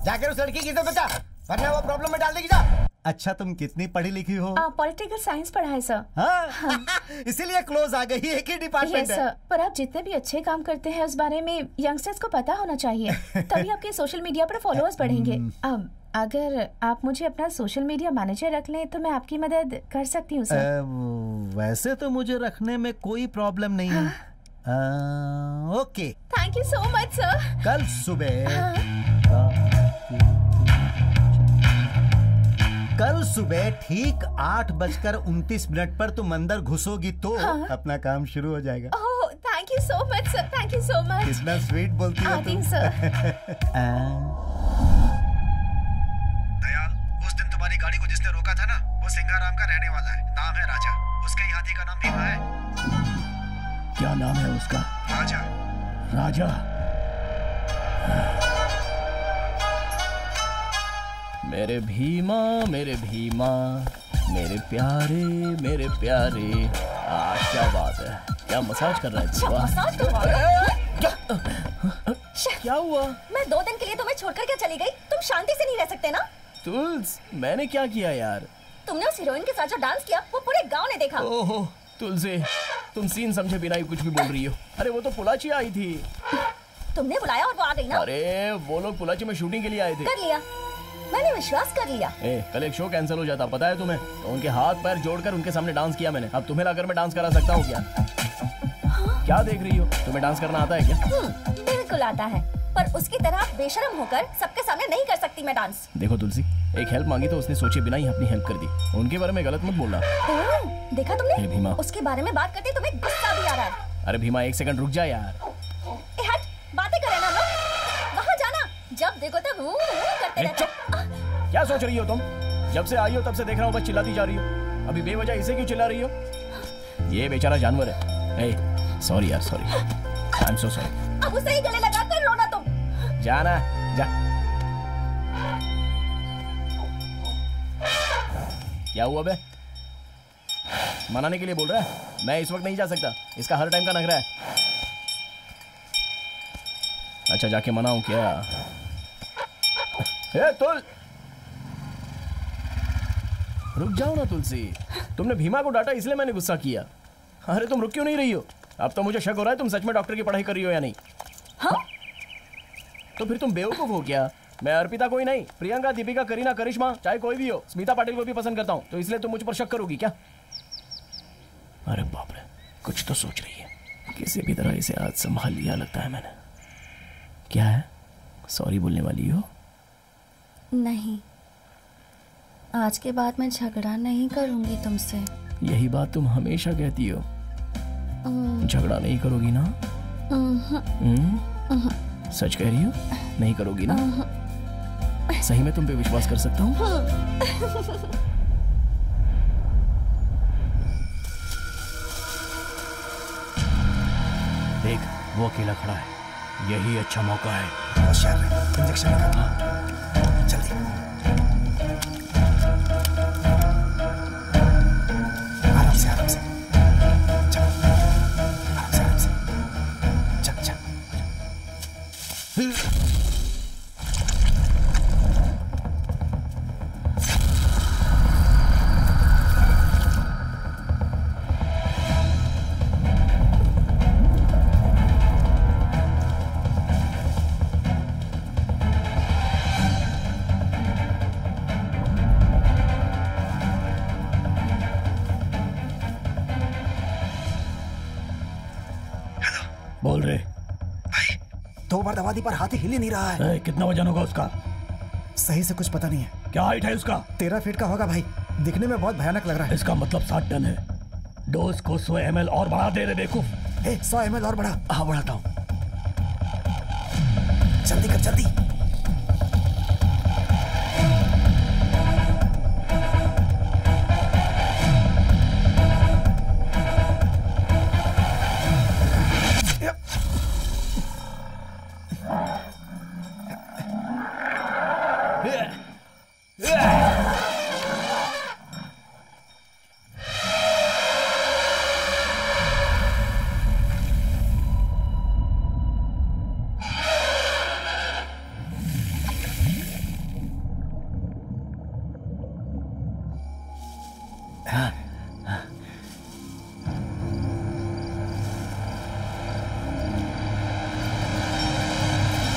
जाकर उस लड़की की इज्जत बचा, वरना वो प्रॉब्लम में डाल देगी। जा। अच्छा, तुम कितनी पढ़ी लिखी हो? पॉलिटिकल साइंस पढ़ा है सर। हाँ? इसीलिए क्लोज आ गई, एक ही डिपार्टमेंट है। सर, पर आप जितने भी अच्छे काम करते हैं उस बारे में यंगस्टर्स को पता होना चाहिए, तभी आपके सोशल मीडिया पर फॉलोअर्स बढ़ेंगे। अगर आप मुझे अपना सोशल मीडिया मैनेजर रख लें तो मैं आपकी मदद कर सकती हूँ सर। वैसे तो मुझे रखने में कोई प्रॉब्लम नहीं है। Okay, thank you so much sir. कल सुबह ठीक 8:29 पर तुम अंदर घुसोगी तो अपना काम शुरू हो जाएगा। Oh, thank you so much sir, thank you so much. कितना स्वीट बोलती हो तुम। सर। दयाल, उस दिन तुम्हारी गाड़ी को जिसने रोका था ना, वो सिंगाराम का रहने वाला है। नाम है राजा। उसके ही हाथी का नाम भीमा है। क्या नाम है उसका? राजा। राजा? मेरे भीमा, मेरे भीमा, मेरे प्यारे, मेरे प्यारे। क्या बात है, क्या मसाज कर रहा है? वाह। मसाज करवा रहा है? क्या हुआ? मैं 2 दिन के लिए तुम्हें छोड़कर क्या चली गई? तुम शांति से नहीं रह सकते ना? तुल्स, मैंने क्या किया यार? तुमने उस हीरोइन के साथ जो डांस किया वो पूरे गांव ने देखा। ओहो तुलसी, तुम सीन समझे बिना ही कुछ भी बोल रही हो। अरे वो तो पुलाची आई थी। तुमने बुलाया और वो आ गई ना? अरे वो लोग पुलाची में शूटिंग के लिए आए थे। कर लिया, मैंने विश्वास कर लिया। कल एक शो कैंसिल हो जाता, पता है तुम्हें? तो उनके हाथ पैर जोड़कर उनके सामने डांस किया मैंने। अब तुम्हें लाकर मैं डांस करा सकता हूँ क्या? क्या देख रही हो? तुम्हें डांस करना आता है क्या? बिल्कुल आता है, पर उसकी तरह बेशर्म होकर सबके सामने नहीं कर सकती मैं डांस। देखो तुलसी, एक हेल्प मांगी तो उसने सोचे बिना ही अपनी हेल्प कर दी। उनके बारे में गलत मत बोलना। देखा तुमने? भीमा, उसके बारे में बात करते तुम्हें गुस्सा भी आ रहा है। अरे भीमा, एक सेकंड रुक जा यार। हट, बातें करे ना लोग। वहाँ जाना, जब देखो तब करते रहते। क्या सोच रही हो तुम? जब से आई हो तब से देख रहा हूँ बस चिल्लाती जा रही हो। अभी बेवजह इसे क्यों चिल्ला रही हो? ये बेचारा जानवर है। सॉरी यार, sorry, I am so sorry. अब उसे ही गले लगा कर रोना तुम। जाना, जा। क्या हुआ बे? मनाने के लिए बोल रहा है? मैं इस वक्त नहीं जा सकता, इसका हर टाइम का नखरा है। अच्छा, जाके मनाऊं क्या? तुल, रुक जाओ ना तुलसी। तुमने भीमा को डांटा इसलिए मैंने गुस्सा किया। अरे तुम रुक क्यों नहीं रही हो? अब तो मुझे शक हो रहा है तुम सच में डॉक्टर की पढ़ाई कर रही हो या नहीं। हाँ? तो फिर तुम बेवकूफ हो क्या? मैं अर्पिता कोई नहीं, प्रियंका, दीपिका, करीना, करिश्मा, चाहे कोई भी हो, स्मिता पाटिल को भी पसंद करता हूँ, तो इसलिए तुम मुझ पर शक करोगी क्या? अरे बाप रे, कुछ तो सोच रही है। किसी भी तरह इसे आज संभाल लिया लगता है मैंने। क्या है, सॉरी बोलने वाली हो? नहीं, आज के बाद मैं झगड़ा नहीं करूंगी तुमसे। यही बात तुम हमेशा कहती हो। झगड़ा नहीं करोगी ना? सच कह रही हो? नहीं करोगी ना? सही में तुम पे विश्वास कर सकता हूँ? देख, वो अकेला खड़ा है, यही अच्छा मौका है। होशियार रहे, इंजेक्शन लगा। जल्दी, आराम से, आराम से। चल, आराम से, चल, चल। बोल रहे भाई, 2 बार दबा दी पर हाथी हिल ही नहीं रहा है। कितना वजन होगा उसका? सही से कुछ पता नहीं है। क्या हाइट है उसका? 13 फीट का होगा भाई, दिखने में बहुत भयानक लग रहा है। इसका मतलब 60 टन है। डोज को 100 ml और बढ़ा दे रे बेवकूफ। 100 ml और बढ़ा। हाँ बढ़ाता हूँ। जल्दी कर जल्दी।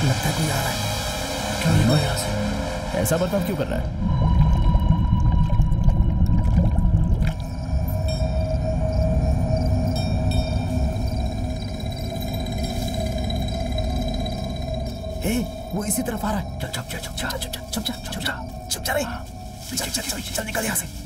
लगता है कोई आ रहा है। क्या निकला यहाँ से? ऐसा बर्ताव क्यों कर रहा है? वो इसी तरफ आ रहा है। चल चुप जा चुप जा चुप जा चुप जा चुप जा चुप जा रही। चल निकल यहाँ से।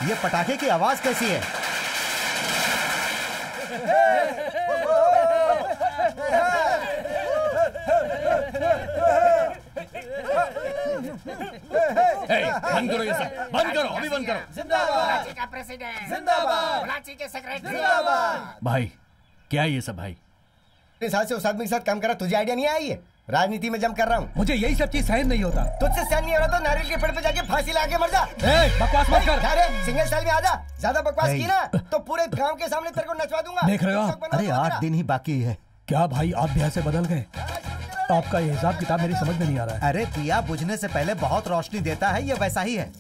ये पटाखे की आवाज कैसी है? बंद करो ये सब, बंद करो, अभी बंद करो। जिंदाबाद का प्रेसिडेंट, जिंदाबाद कराची के सेक्रेटरी, जिंदाबाद। भाई क्या है ये सब भाई? इस साल से उस आदमी के साथ काम करा, तुझे आइडिया नहीं आई है? राजनीति में जम कर रहा हूँ। मुझे यही सब चीज सहन नहीं होता। तुझसे सहन नहीं हो रहा तो नारियल के पेड़ पे जाके फांसी लगा के मर जा। बकवास मत कर। अरे सिंगल स्टाइल में आजा। ज्यादा बकवास की ना तो पूरे गांव के सामने तेरे को नचवा दूंगा। देख रहे हो आप? अरे 8 दिन ही बाकी है। क्या भाई आप भी ऐसे बदल गए? आपका ये हिसाब किताब मेरी समझ में नहीं आ रहा है। अरे दिया बुझने से पहले बहुत रोशनी देता है, ये वैसा ही है।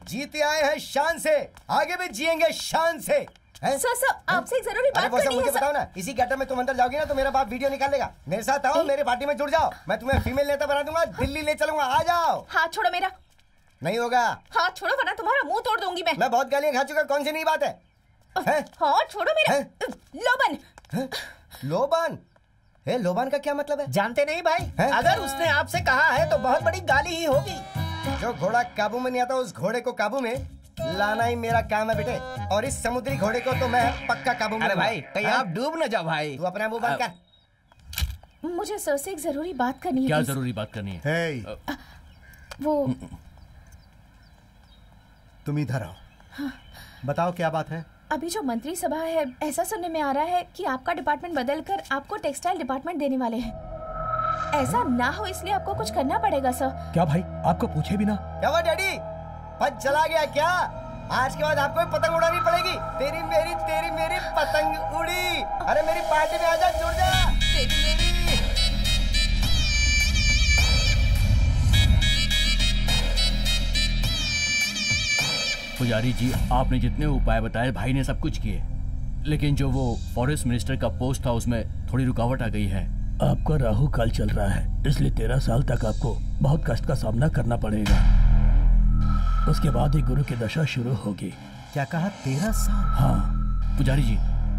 जीते आए हैं शान से, आगे भी जिएंगे शान से। सर आपसे एक जरूरी बात करनी है। मुझे बताओ ना, इसी गटर में तुम अंदर जाओगी ना तो मेरा बाप वीडियो निकाल लेगा। मेरे साथ आओ, मेरे पार्टी में जुड़ जाओ, मैं तुम्हें फीमेल नेता बना दूंगा, दिल्ली ले चलूंगा। आ जाओ। हाथ छोड़ो मेरा। नहीं होगा। हाथ छोड़ो वरना तुम्हारा मुंह तोड़ दूंगी मैं। बहुत गालियां खा चुका, कौन सी नई बात है? हाथ छोड़ो मेरा। लोबन। लोबन? लोबन का क्या मतलब है? जानते नहीं भाई? अगर उसने आपसे कहा है तो बहुत बड़ी गाली ही होगी। जो घोड़ा काबू में नहीं आता उस घोड़े को काबू में लाना ही मेरा काम है बेटे। और इस समुद्री घोड़े को तो मैं पक्का काबू में। अरे भाई कहीं आप डूब न जाओ भाई। तू अपना मुंह बंद कर। मुझे सर से एक जरूरी बात करनी है। क्या जरूरी बात करनी है? वो तुम इधर आओ। हाँ। बताओ क्या बात है? अभी जो मंत्री सभा है, ऐसा सुनने में आ रहा है कि आपका डिपार्टमेंट बदलकर आपको टेक्सटाइल डिपार्टमेंट देने वाले हैं। ऐसा ना हो इसलिए आपको कुछ करना पड़ेगा सर। क्या भाई आपको पूछे बिना? क्या हुआ डैडी, पद चला गया क्या? आज के बाद आपको भी पतंग उड़ानी पड़ेगी। तेरी मेरी पतंग उड़ी। अरे मेरी पार्टी में आजा, जुड़ जा। तेरी मेरी। पुजारी जी, आपने जितने उपाय बताए भाई ने सब कुछ किए, लेकिन जो वो फॉरेस्ट मिनिस्टर का पोस्ट था उसमें थोड़ी रुकावट आ गई है। आपका राहु काल चल रहा है, इसलिए 13 साल तक आपको बहुत कष्ट का सामना करना पड़ेगा। उसके बाद ही गुरु की दशा शुरू होगी। क्या कहा? 13 साल? हाँ पुजारी जी,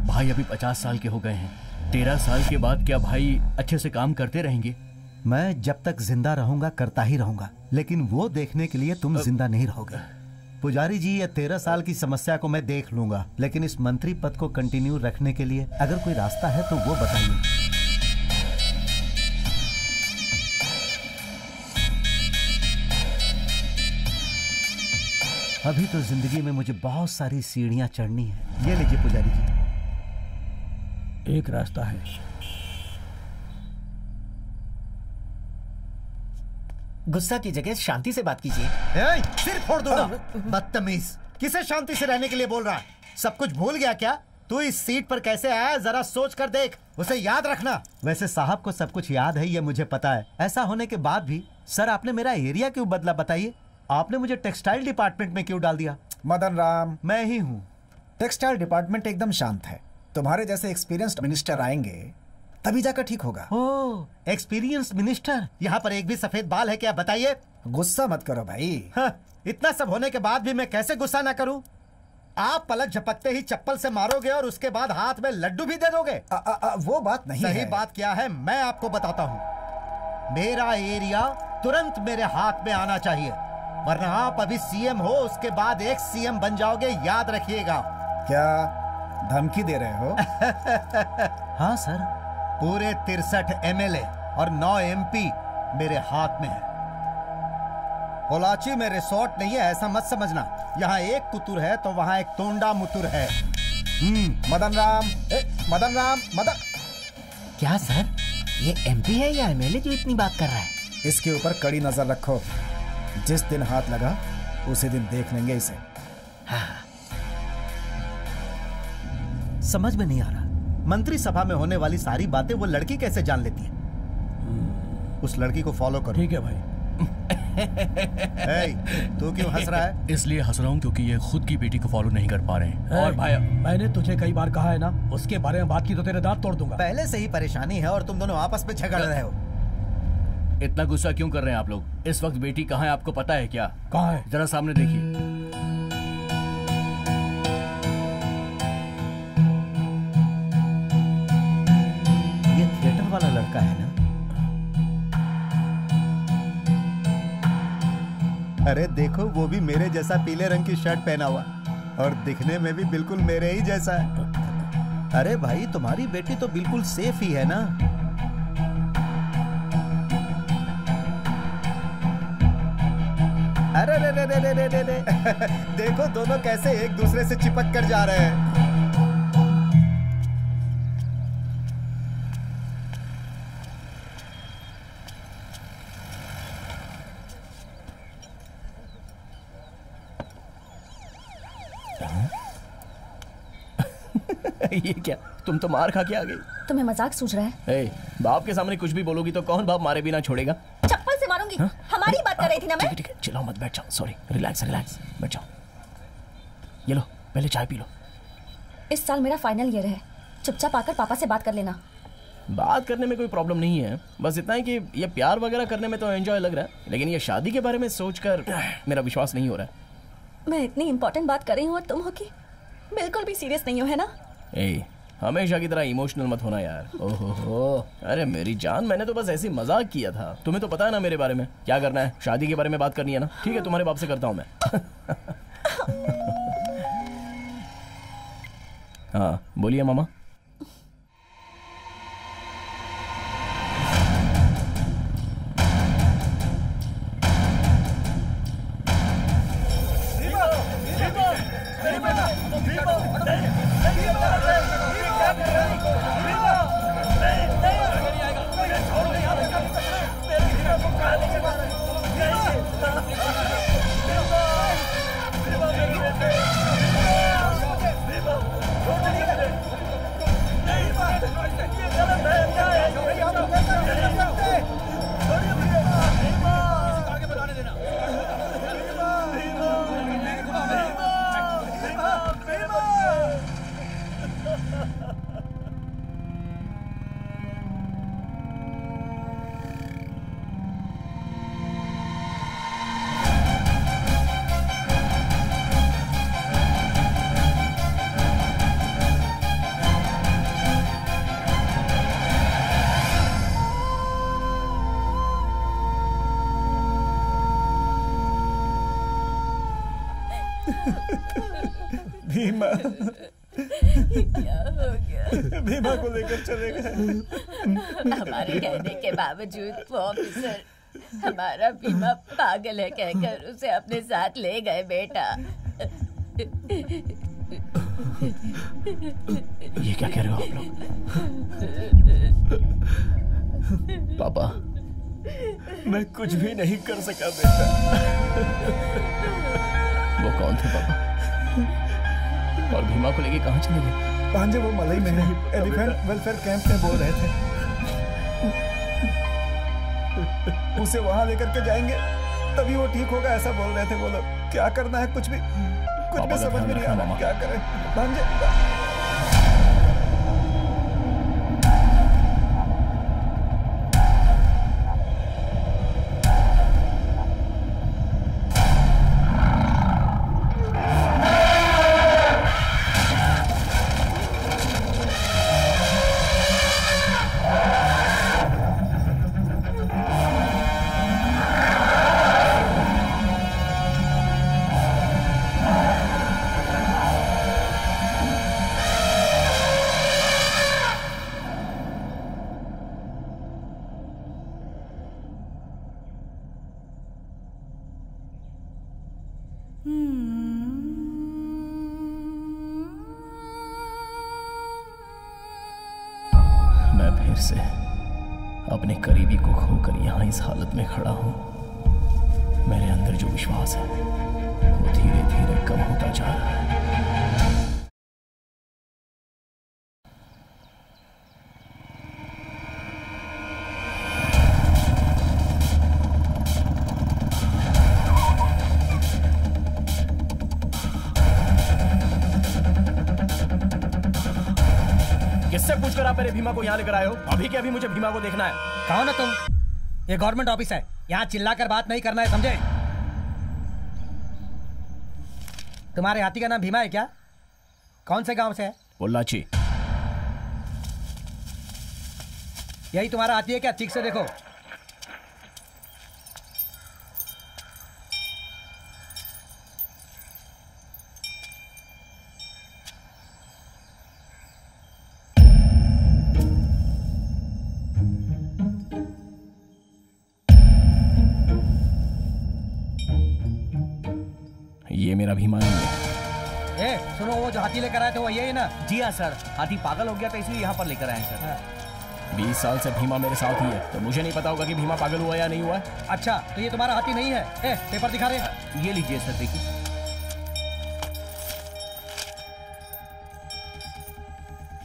भाई अभी 50 साल के हो गए हैं। 13 साल के बाद क्या भाई अच्छे से काम करते रहेंगे? मैं जब तक जिंदा रहूंगा करता ही रहूंगा, लेकिन वो देखने के लिए तुम जिंदा नहीं रहोगे। पुजारी जी, ये 13 साल की समस्या को मैं देख लूंगा, लेकिन इस मंत्री पद को कंटिन्यू रखने के लिए अगर कोई रास्ता है तो वो बताइए। अभी तो जिंदगी में मुझे बहुत सारी सीढ़ियां चढ़नी है। ये लीजिए पुजारी जी। एक रास्ता है। गुस्सा की जगह शांति से बात कीजिए। सिर फोड़ दूंगा। बदतमीज, किसे शांति से रहने के लिए बोल रहा है? सब कुछ भूल गया क्या? तू इस सीट पर कैसे आया जरा सोच कर देख, उसे याद रखना। वैसे साहब को सब कुछ याद है, ये मुझे पता है। ऐसा होने के बाद भी सर आपने मेरा एरिया क्यों बदला बताइए? आपने मुझे टेक्सटाइल डिपार्टमेंट में क्यों डाल दिया? मदन राम, मैं ही हूँ। टेक्सटाइल डिपार्टमेंट एकदम शांत है। तुम्हारे जैसे एक्सपीरियंस्ड मिनिस्टर आएंगे तभी जाकर ठीक होगा। ओह, एक्सपीरियंस्ड मिनिस्टर। यहाँ पर एक भी सफेद बाल है क्या बताइए? गुस्सा मत करो भाई। इतना सब होने के बाद भी मैं कैसे गुस्सा ना करूं? आप पलक झपकते ही चप्पल से मारोगे और उसके बाद हाथ में लड्डू भी दे दोगे। वो बात नहीं सही है। बात क्या है मैं आपको बताता हूँ। मेरा एरिया तुरंत मेरे हाथ में आना चाहिए, वरना आप अभी सीएम हो, उसके बाद एक सीएम बन जाओगे, याद रखिएगा। क्या धमकी दे रहे हो? हाँ सर, पूरे 63 एमएलए और 9 एमपी मेरे हाथ में है। पोलाची में रिसोर्ट नहीं है ऐसा मत समझना। यहाँ एक कुतुर है तो वहाँ एक तोंडा मुतुर है। मदन राम, मदन राम, मदन। क्या सर, ये एमपी है या एमएलए जो इतनी बात कर रहा है? इसके ऊपर कड़ी नजर रखो। जिस दिन हाथ लगा उसी दिन देख लेंगे इसे। हाँ। समझ में नहीं आ रहा, मंत्री सभा में होने वाली सारी बातें वो लड़की कैसे जान लेती है? उस लड़की को फॉलो करो। ठीक है भाई। तू क्यों हंस रहा है? इसलिए हंस रहा हूँ क्योंकि ये खुद की बेटी को फॉलो नहीं कर पा रहे हैं। और भाई मैंने तुझे कई बार कहा है ना, उसके बारे में बात की तो तेरे दांत तोड़ दूंगा। पहले से ही परेशानी है और तुम दोनों आपस में झगड़ रहे हो। इतना गुस्सा क्यों कर रहे हैं आप लोग? इस वक्त बेटी कहाँ है आपको पता है क्या? कहाँ है? जरा सामने देखिए। ये थिएटर वाला लड़का है ना? अरे देखो, वो भी मेरे जैसा पीले रंग की शर्ट पहना हुआ और दिखने में भी बिल्कुल मेरे ही जैसा है। अरे भाई, तुम्हारी बेटी तो बिल्कुल सेफ ही है ना? अरे रे रे रे रे रे रे। देखो दोनों कैसे एक दूसरे से चिपक कर जा रहे हैं। ये क्या, तुम तो मार खा के आ गई। तुम्हें मजाक सूझ रहा है? ए, बाप के सामने कुछ भी बोलोगी तो कौन बाप मारे बिना छोड़ेगा? चप्पल से मारूंगी। हमारी बात कर रही थी ना मैं। ठीक है, चिल्लाओ मत, बैठ जाओ। सॉरी, रिलैक्स रिलैक्स, बैठ जाओ। ये लो, पहले चाय पी लो। इस साल मेरा फाइनल ईयर है, चुपचाप आकर पापा से बात कर लेना। बात करने में कोई प्रॉब्लम नहीं है, बस इतना है कि ये प्यार वगैरह करने में तो एंजॉय लग रहा है, लेकिन ये शादी के बारे में सोचकर मेरा विश्वास नहीं हो रहा है। मैं इतनी इंपॉर्टेंट बात कर रही हूँ और तुम हो कि बिल्कुल भी सीरियस नहीं हो, है ना? ए, हमेशा की तरह इमोशनल मत होना यार। ओहो, अरे मेरी जान, मैंने तो बस ऐसे ही मजाक किया था। तुम्हें तो पता है ना मेरे बारे में क्या करना है, शादी के बारे में बात करनी है ना। ठीक है, तुम्हारे बाप से करता हूँ मैं। हाँ बोलिए मामा। भीमा, क्या हो गया? भीमा को लेकर चले गए। हमारे कहने के बावजूद वो ऑफिसर हमारा भीमा पागल है कहकर उसे अपने साथ ले गए बेटा। ये क्या कह रहे हो आप लोग? पापा, मैं कुछ भी नहीं कर सका बेटा। वो कौन थे पापा? और भीमा को लेके कहाँ चले गए? भांजे वो मलई में है, एलिफेंट वेलफेयर कैंप में बोल रहे थे। उसे वहां लेकर के जाएंगे तभी वो ठीक होगा, ऐसा बोल रहे थे वो लोग। क्या करना है कुछ भी समझ में नहीं आ रहा, क्या करें भांजे। फिर से अपने करीबी को खोकर यहां इस हालत में खड़ा हूं। मेरे अंदर जो विश्वास है वो धीरे धीरे कम होता जा रहा है। किससे पूछकर आप मेरे भीमा को यहाँ लेकर आए हो? अभी के अभी मुझे भीमा को देखना है। कौन है तुम? ये गवर्नमेंट ऑफिस है, यहाँ चिल्लाकर बात नहीं करना है, समझे? तुम्हारे हाथी का नाम भीमा है क्या? कौन से गांव से है? पोल्लाची। यही तुम्हारा हाथी है क्या? ठीक से देखो। ये मेरा भीमा नहीं है। सुनो, वो जो हाथी लेकर आए थे वो यही ना? जी हाँ सर, हाथी पागल हो गया था इसलिए यहाँ पर लेकर आए सर। 20 साल से भीमा मेरे साथ ही है, तो मुझे नहीं पता होगा कि भीमा पागल हुआ या नहीं हुआ। अच्छा, तो ये तुम्हारा हाथी नहीं है? पेपर दिखा रहे? ये लीजिए सर, देखिए।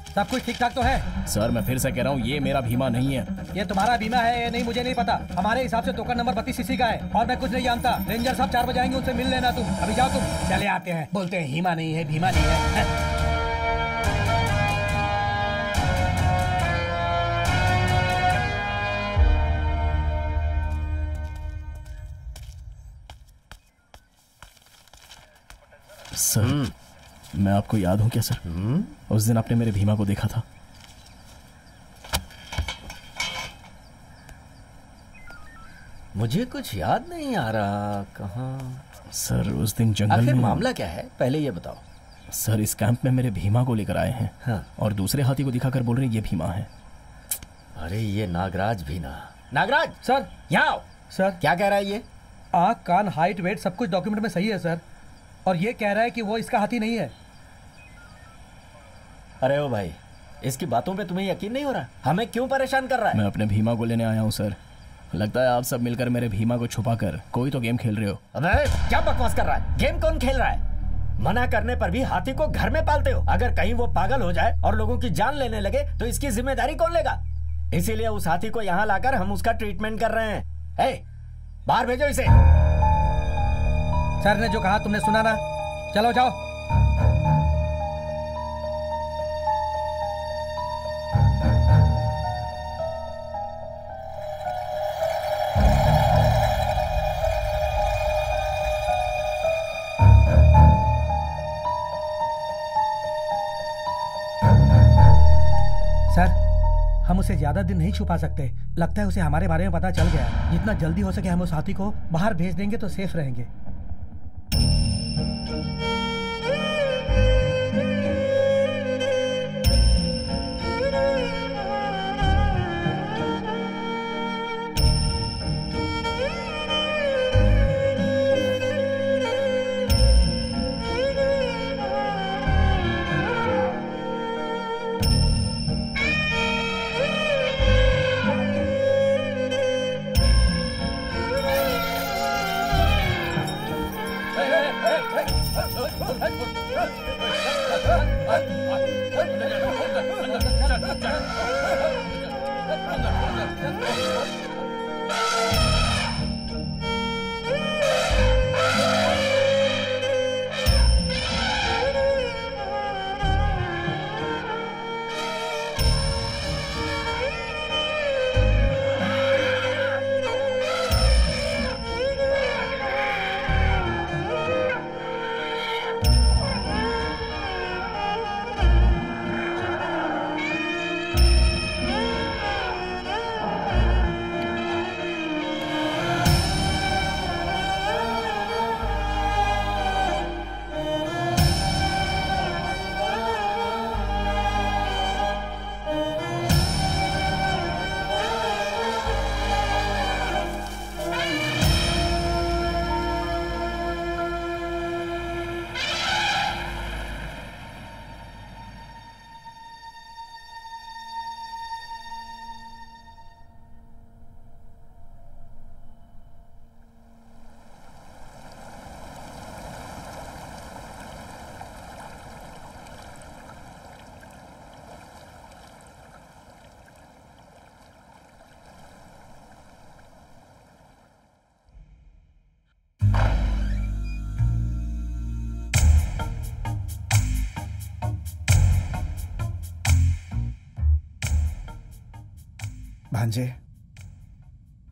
सब कुछ ठीक ठाक तो है? सर मैं फिर से कह रहा हूँ, ये मेरा भीमा नहीं है। ये तुम्हारा भीमा है या नहीं मुझे नहीं पता। हमारे हिसाब से टोकन नंबर 32 सीसी का है और मैं कुछ नहीं जानता। रेंजर साहब 4 बजे आएंगे, उनसे मिल लेना तुम। अभी जाओ तुम। चले आते हैं, बोलते हैं हीमा नहीं है, भीमा नहीं है। सर मैं आपको याद हूं क्या सर? उस दिन आपने मेरे भीमा को देखा था। मुझे कुछ याद नहीं आ रहा। कहाँ? सर उस दिन जंगल आखिर में। मामला क्या है पहले ये बताओ। सर इस कैंप में मेरे भीमा को लेकर आए हैं। हाँ। और दूसरे हाथी को दिखाकर बोल रहे ये भीमा है। अरे ये नागराज भी ना। नागराज सर, यहाँ आओ। सर क्या कह रहा है ये? आँख कान हाइट वेट सब कुछ डॉक्यूमेंट में सही है सर, और ये कह रहा है कि वो इसका हाथी नहीं है। अरे ओ भाई, इसकी बातों पे तुम्हें यकीन नहीं हो रहा? हमें क्यों परेशान कर रहा है? मैं अपने भीमा को लेने आया हूँ सर। लगता है आप सब मिलकर मेरे भीमा को छुपाकर कोई तो गेम खेल रहे हो। अबे क्या बकवास कर रहा है? गेम कौन खेल रहा है? मना करने पर भी हाथी को घर में पालते हो। अगर कहीं वो पागल हो जाए और लोगों की जान लेने लगे तो इसकी जिम्मेदारी कौन लेगा? इसीलिए उस हाथी को यहाँ लाकर हम उसका ट्रीटमेंट कर रहे हैं। बाहर भेजो इसे। सर ने जो कहा तुमने सुना ना? चलो जाओ। सर हम उसे ज्यादा दिन नहीं छुपा सकते। लगता है उसे हमारे बारे में पता चल गया। जितना जल्दी हो सके हम उस हाथी को बाहर भेज देंगे तो सेफ रहेंगे। भांजे,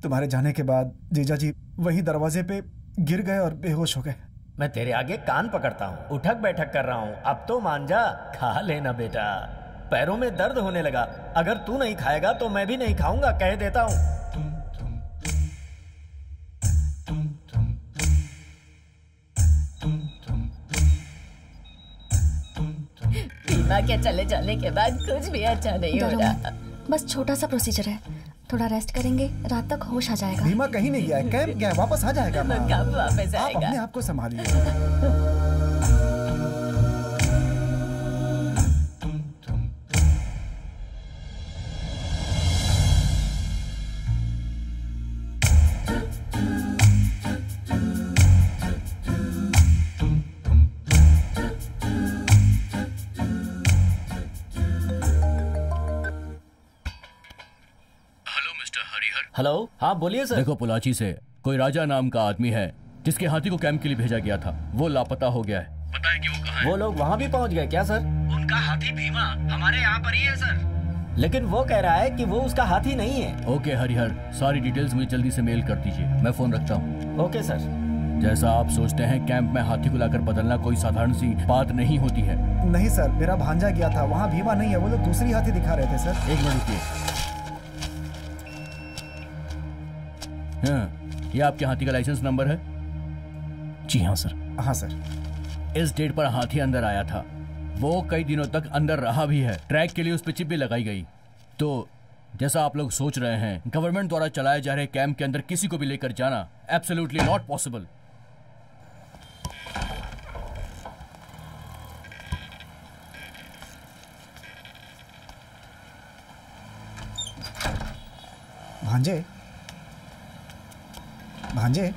तुम्हारे जाने के बाद जीजा जी वहीं दरवाजे पे गिर गए और बेहोश हो गए। मैं तेरे आगे कान पकड़ता हूँ, उठक बैठक कर रहा हूँ, अब तो मान जा। खा लेना बेटा, पैरों में दर्द होने लगा। अगर तू नहीं खाएगा तो मैं भी नहीं खाऊंगा, कह देता हूँ। बीमा के चले जाने के बाद कुछ भी अच्छा नहीं हो रहा। बस छोटा सा प्रोसीजर है, थोड़ा रेस्ट करेंगे, रात तक होश आ जाएगा। बीमा कहीं नहीं गया है, कैंप गया है, वापस आ जाएगा। कब वापस आप आएगा? अपने आप को संभालिए। हेलो, हाँ बोलिए सर। देखो, पोलाची से कोई राजा नाम का आदमी है जिसके हाथी को कैंप के लिए भेजा गया था, वो लापता हो गया है। बताएं कि वो कहाँ है? वो लोग वहाँ भी पहुँच गए क्या सर? उनका हाथी भीमा हमारे यहाँ पर ही है सर। लेकिन वो कह रहा है कि वो उसका हाथी नहीं है। ओके हरिहर, सारी डिटेल्स मुझे जल्दी से मेल कर दीजिए, मैं फोन रखता हूँ। Okay sir. जैसा आप सोचते हैं कैंप में हाथी को लाकर बदलना कोई साधारण सी बात नहीं होती है। नहीं सर, मेरा भांजा गया था, वहाँ भीमा नहीं है, वो लोग दूसरी हाथी दिखा रहे थे सर। एक मिनट रुकिए। हाँ, ये आपके हाथी का लाइसेंस नंबर है? जी हाँ सर। हाँ सर। इस डेट पर हाथी अंदर आया था, वो कई दिनों तक अंदर रहा भी है। ट्रैक के लिए उस पर चिप भी लगाई गई। तो जैसा आप लोग सोच रहे हैं, गवर्नमेंट द्वारा चलाए जा रहे कैंप के अंदर किसी को भी लेकर जाना एब्सोल्युटली नॉट पॉसिबल। भांजे,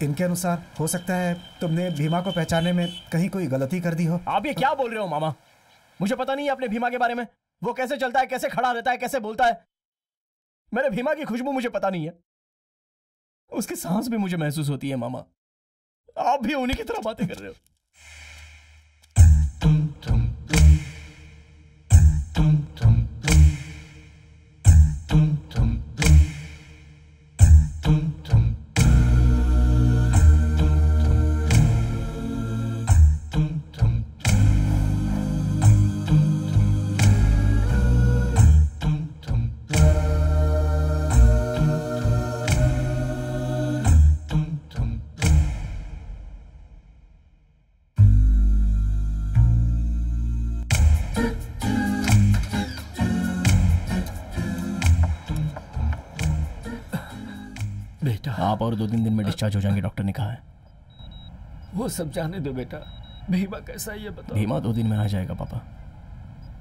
इनके अनुसार हो सकता है तुमने भीमा को पहचानने में कहीं कोई गलती कर दी हो। आप ये क्या बोल रहे हो मामा? मुझे पता नहीं है अपने भीमा के बारे में। वो कैसे चलता है, कैसे खड़ा रहता है, कैसे बोलता है। मेरे भीमा की खुशबू मुझे पता नहीं है, उसकी सांस भी मुझे महसूस होती है। मामा, आप भी उन्हीं की तरह बातें कर रहे हो। आप और 2-3 दिन में डिस्चार्ज हो जाएंगे, डॉक्टर ने कहा है। वो सब जाने दो बेटा, भीमा कैसा है ये बताओ। भीमा 2 दिन में आ जाएगा पापा।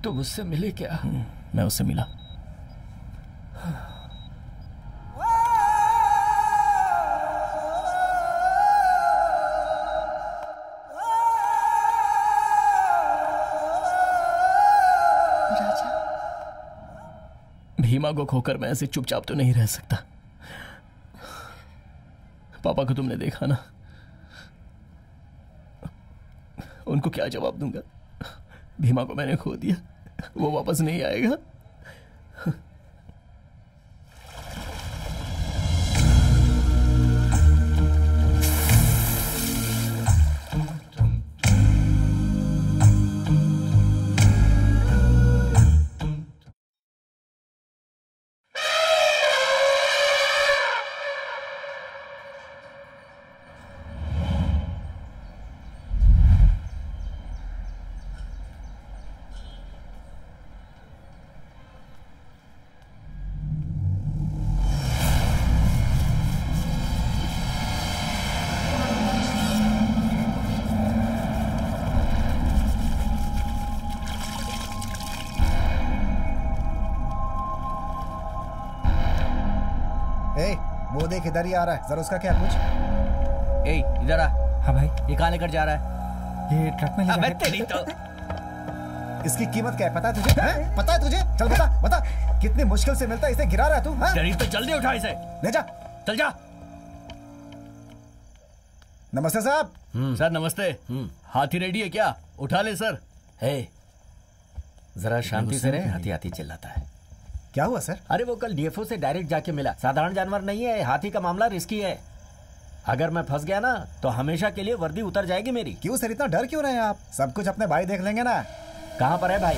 तुम उससे मिले क्या? मैं उससे मिला। भीमा को खोकर मैं ऐसे चुपचाप तो नहीं रह सकता। पापा को तुमने देखा ना, उनको क्या जवाब दूंगा? भीमा को मैंने खो दिया, वो वापस नहीं आएगा। वो देख इधर ही आ रहा है, जरा उसका क्या पूछ। ए, इधर आ। हाँ भाई। ये कहाँ लेकर जा रहा है? ये ट्रक में ले अबे तेरी तो। इसकी कीमत क्या है पता है तुझे? पता है तुझे? चल बता बता, कितनी मुश्किल से मिलता है, इसे गिरा रहा है तू। तेरी तो जल्दी उठा इसे, ले जा। चल जा। नमस्ते साहब। सर नमस्ते। हाथी रेडी है क्या? उठा ले सर। हे, जरा शांति से रहे, हाथी हाथी चिल्लाता है। क्या हुआ सर? अरे वो कल डीएफओ से डायरेक्ट जाके मिला। साधारण जानवर नहीं है, हाथी का मामला रिस्की है। अगर मैं फंस गया ना तो हमेशा के लिए वर्दी उतर जाएगी मेरी। क्यों सर, इतना डर क्यों रहे हैं आप? सब कुछ अपने भाई देख लेंगे ना। कहाँ पर है भाई?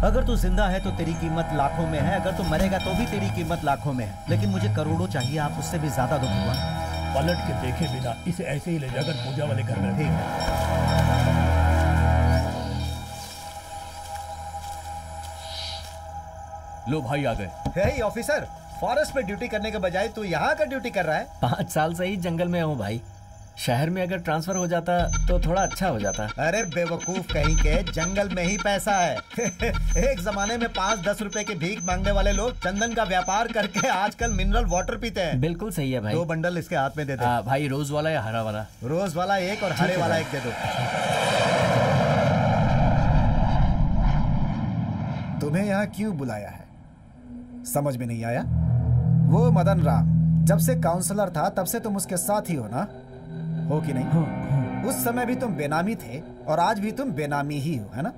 अगर तू जिंदा है तो तेरी कीमत लाखों में है, अगर तू मरेगा तो भी तेरी कीमत लाखों में है, लेकिन मुझे करोड़ों चाहिए। आप उससे भी ज्यादा दो भगवान। पलट के देखे बिना इसे ऐसे ही ले जाकर पूजा वाले घर में। ठीक है। लो भाई आ गए। हे ऑफिसर, फॉरेस्ट में ड्यूटी करने के बजाय तू यहाँ का ड्यूटी कर रहा है? 5 साल से ही जंगल में हूँ भाई। शहर में अगर ट्रांसफर हो जाता तो थोड़ा अच्छा हो जाता। अरे बेवकूफ कहीं के, जंगल में ही पैसा है। एक जमाने में 5-10 रुपए की भीख मांगने वाले लोग चंदन का व्यापार करके आजकल मिनरल वाटर पीते हैं। बिल्कुल सही है भाई। 2 बंडल इसके हाथ में दे दे। भाई रोज वाला या हरा वाला? रोज वाला 1 और हरे वाला 1 दे दो। तुम्हें यहाँ क्यों बुलाया है समझ में नहीं आया? वो मदन राम जब से काउंसलर था तब से तुम उसके साथ ही हो ना, हो कि नहीं? उस समय भी तुम बेनामी थे और आज भी तुम बेनामी ही हो, है ना?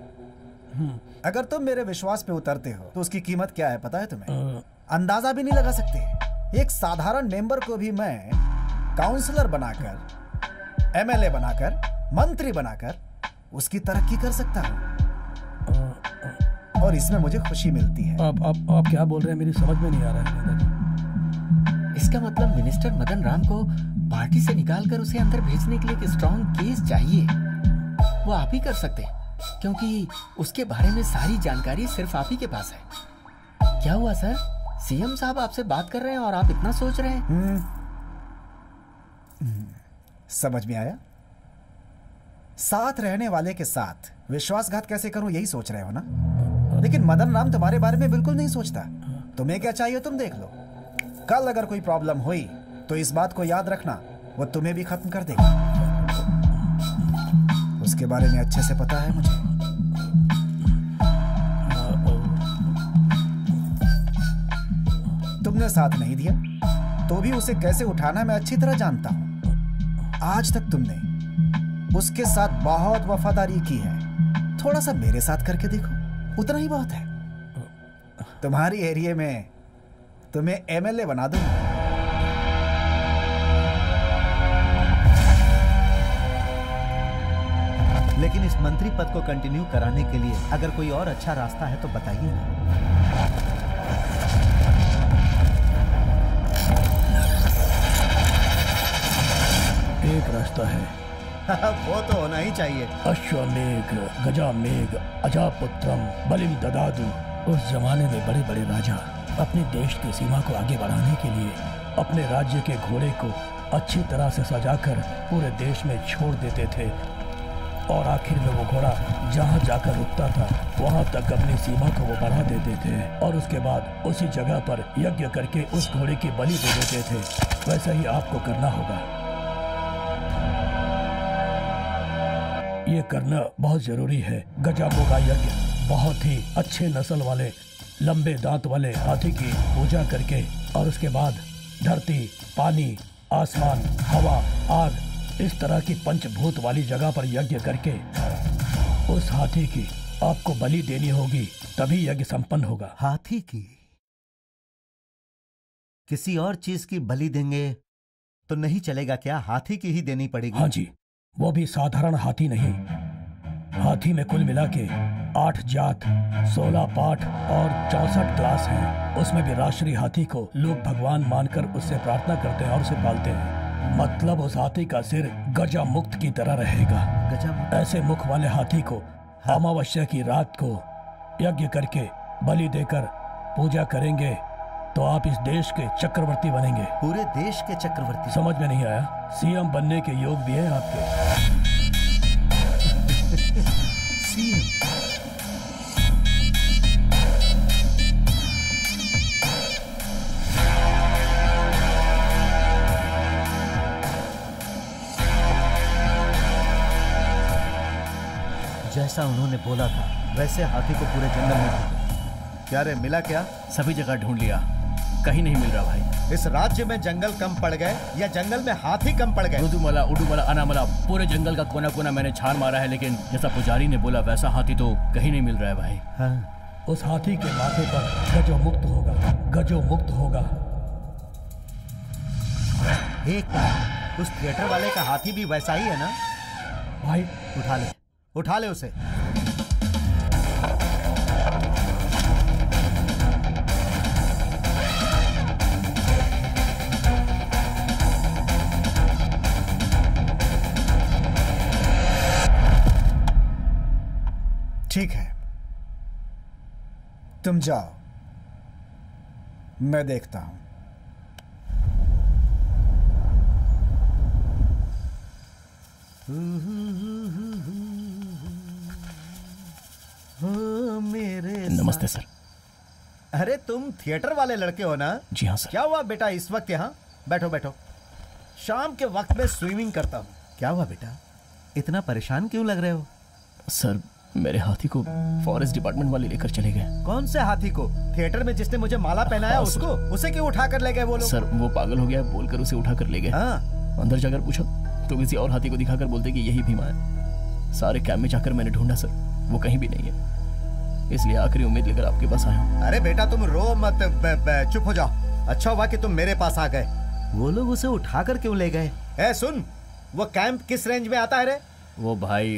अगर तुम मेरे विश्वास पे उतरते हो तो उसकी कीमत क्या है पता है तुम्हें? अंदाजा भी नहीं लगा सकते। एक साधारण मेंबर को भी मैं काउंसलर बनाकर, एमएलए बनाकर, मंत्री बनाकर उसकी तरक्की कर सकता हूँ और इसमें मुझे खुशी मिलती है। आप क्या बोल रहे हैं? मेरी समझ में नहीं आ रहा है। इसका मतलब मिनिस्टर मदन राम को पार्टी से निकालकर उसे अंदर भेजने के लिए एक स्ट्रॉन्ग केस चाहिए। वो आप ही कर सकते हैं क्योंकि उसके बारे में सारी जानकारी सिर्फ आप ही के पास है। क्या हुआ सर? सीएम साहब आपसे बात कर रहे हैं और आप इतना सोच रहे हैं? समझ में आया? साथ रहने वाले के साथ विश्वासघात कैसे करूं यही सोच रहे हो ना? लेकिन मदन राम तुम्हारे बारे में बिल्कुल नहीं सोचता। तुम्हें क्या चाहिए तुम देख लो। कल अगर कोई प्रॉब्लम हुई तो इस बात को याद रखना, वो तुम्हें भी खत्म कर देगा। उसके बारे में अच्छे से पता है मुझे। तुमने साथ नहीं दिया तो भी उसे कैसे उठाना मैं अच्छी तरह जानता हूं। आज तक तुमने उसके साथ बहुत वफादारी की है। थोड़ा सा मेरे साथ करके देखो, उतना ही बहुत है। तुम्हारी एरिया में तुम्हें एमएलए बना दूंगा। लेकिन इस मंत्री पद को कंटिन्यू कराने के लिए अगर कोई और अच्छा रास्ता है तो बताइए ना। एक रास्ता है। वो तो होना ही चाहिए। अश्वमेघ गजामेघ अजापुत्रम बलिम ददादु। उस जमाने में बड़े बड़े राजा अपने देश की सीमा को आगे बढ़ाने के लिए अपने राज्य के घोड़े को अच्छी तरह से सजाकर पूरे देश में छोड़ देते थे और आखिर में वो घोड़ा जहाँ जाकर रुकता था वहाँ तक अपनी सीमा को वो बढ़ा देते थे और उसके बाद उसी जगह पर यज्ञ करके उस घोड़े की बलि दे देते थे। वैसा ही आपको करना होगा। ये करना बहुत जरूरी है। गजामो का यज्ञ बहुत ही अच्छे नस्ल वाले लंबे दांत वाले हाथी की पूजा करके और उसके बाद धरती, पानी, आसमान, हवा, आग, इस तरह की पंचभूत वाली जगह पर यज्ञ करके उस हाथी की आपको बलि देनी होगी, तभी यज्ञ संपन्न होगा। हाथी की? किसी और चीज की बलि देंगे तो नहीं चलेगा क्या? हाथी की ही देनी पड़ेगी? हाँ जी, वो भी साधारण हाथी नहीं। हाथी में कुल मिला के 8 जात, 16 पाठ और 64 क्लास हैं। उसमें भी राष्ट्रीय हाथी को लोग भगवान मानकर उससे प्रार्थना करते हैं और उसे पालते हैं। मतलब उस हाथी का सिर गजा मुक्त की तरह रहेगा। गजा मुक्त? ऐसे मुख वाले हाथी को अमावस्या की रात को यज्ञ करके बलि देकर पूजा करेंगे तो आप इस देश के चक्रवर्ती बनेंगे। पूरे देश के चक्रवर्ती? समझ में नहीं आया? सीएम बनने के योग भी है आपके। सीएम? जैसा उन्होंने बोला था वैसे हाथी को पूरे जंगल में ढूंढो। क्या रे, मिला क्या? सभी जगह ढूंढ लिया, कहीं नहीं मिल रहा भाई। इस राज्य में जंगल कम पड़ गए या जंगल में हाथी कम पड़ गए? उडुमला उडुमला अनामला पूरे जंगल का कोना कोना मैंने छान मारा है, लेकिन जैसा पुजारी ने बोला वैसा हाथी तो कहीं नहीं मिल रहा है भाई। हाँ। उस हाथी के माथे पर गजो मुक्त होगा, गजो मुक्त होगा। एक मिनट, उस थिएटर वाले का हाथी भी वैसा ही है ना? भाई उठा ले उसे। ठीक है, तुम जाओ, मैं देखता हूं। मेरे नमस्ते सर। अरे तुम थिएटर वाले लड़के हो ना? जी हाँ सर। क्या हुआ बेटा इस वक्त यहाँ? बैठो बैठो। शाम के वक्त में स्विमिंग करता हूँ। क्या हुआ बेटा, इतना परेशान क्यों लग रहे हो? सर मेरे हाथी को फॉरेस्ट डिपार्टमेंट वाले लेकर चले गए। कौन से हाथी को? थिएटर में जिसने मुझे माला पहनाया उसको? उसे क्यों उठा कर ले गए वो लोग? सर वो पागल हो गया बोलकर उसे उठा कर ले गए। हाँ। अंदर जाकर पूछा तो किसी और हाथी को दिखाकर बोलते कि यही भीमा है। सारे कैंप में जाकर मैंने ढूंढा सर, वो कहीं भी नहीं है, इसलिए आखिरी उम्मीद लेकर आपके पास आया हूँ। अरे बेटा तुम रो मत, चुप हो जाओ। अच्छा हुआ कि तुम मेरे पास आ गए। वो लोग उसे उठा कर क्यों ले गए? ए सुन, वो कैंप किस रेंज में आता है रे? वो भाई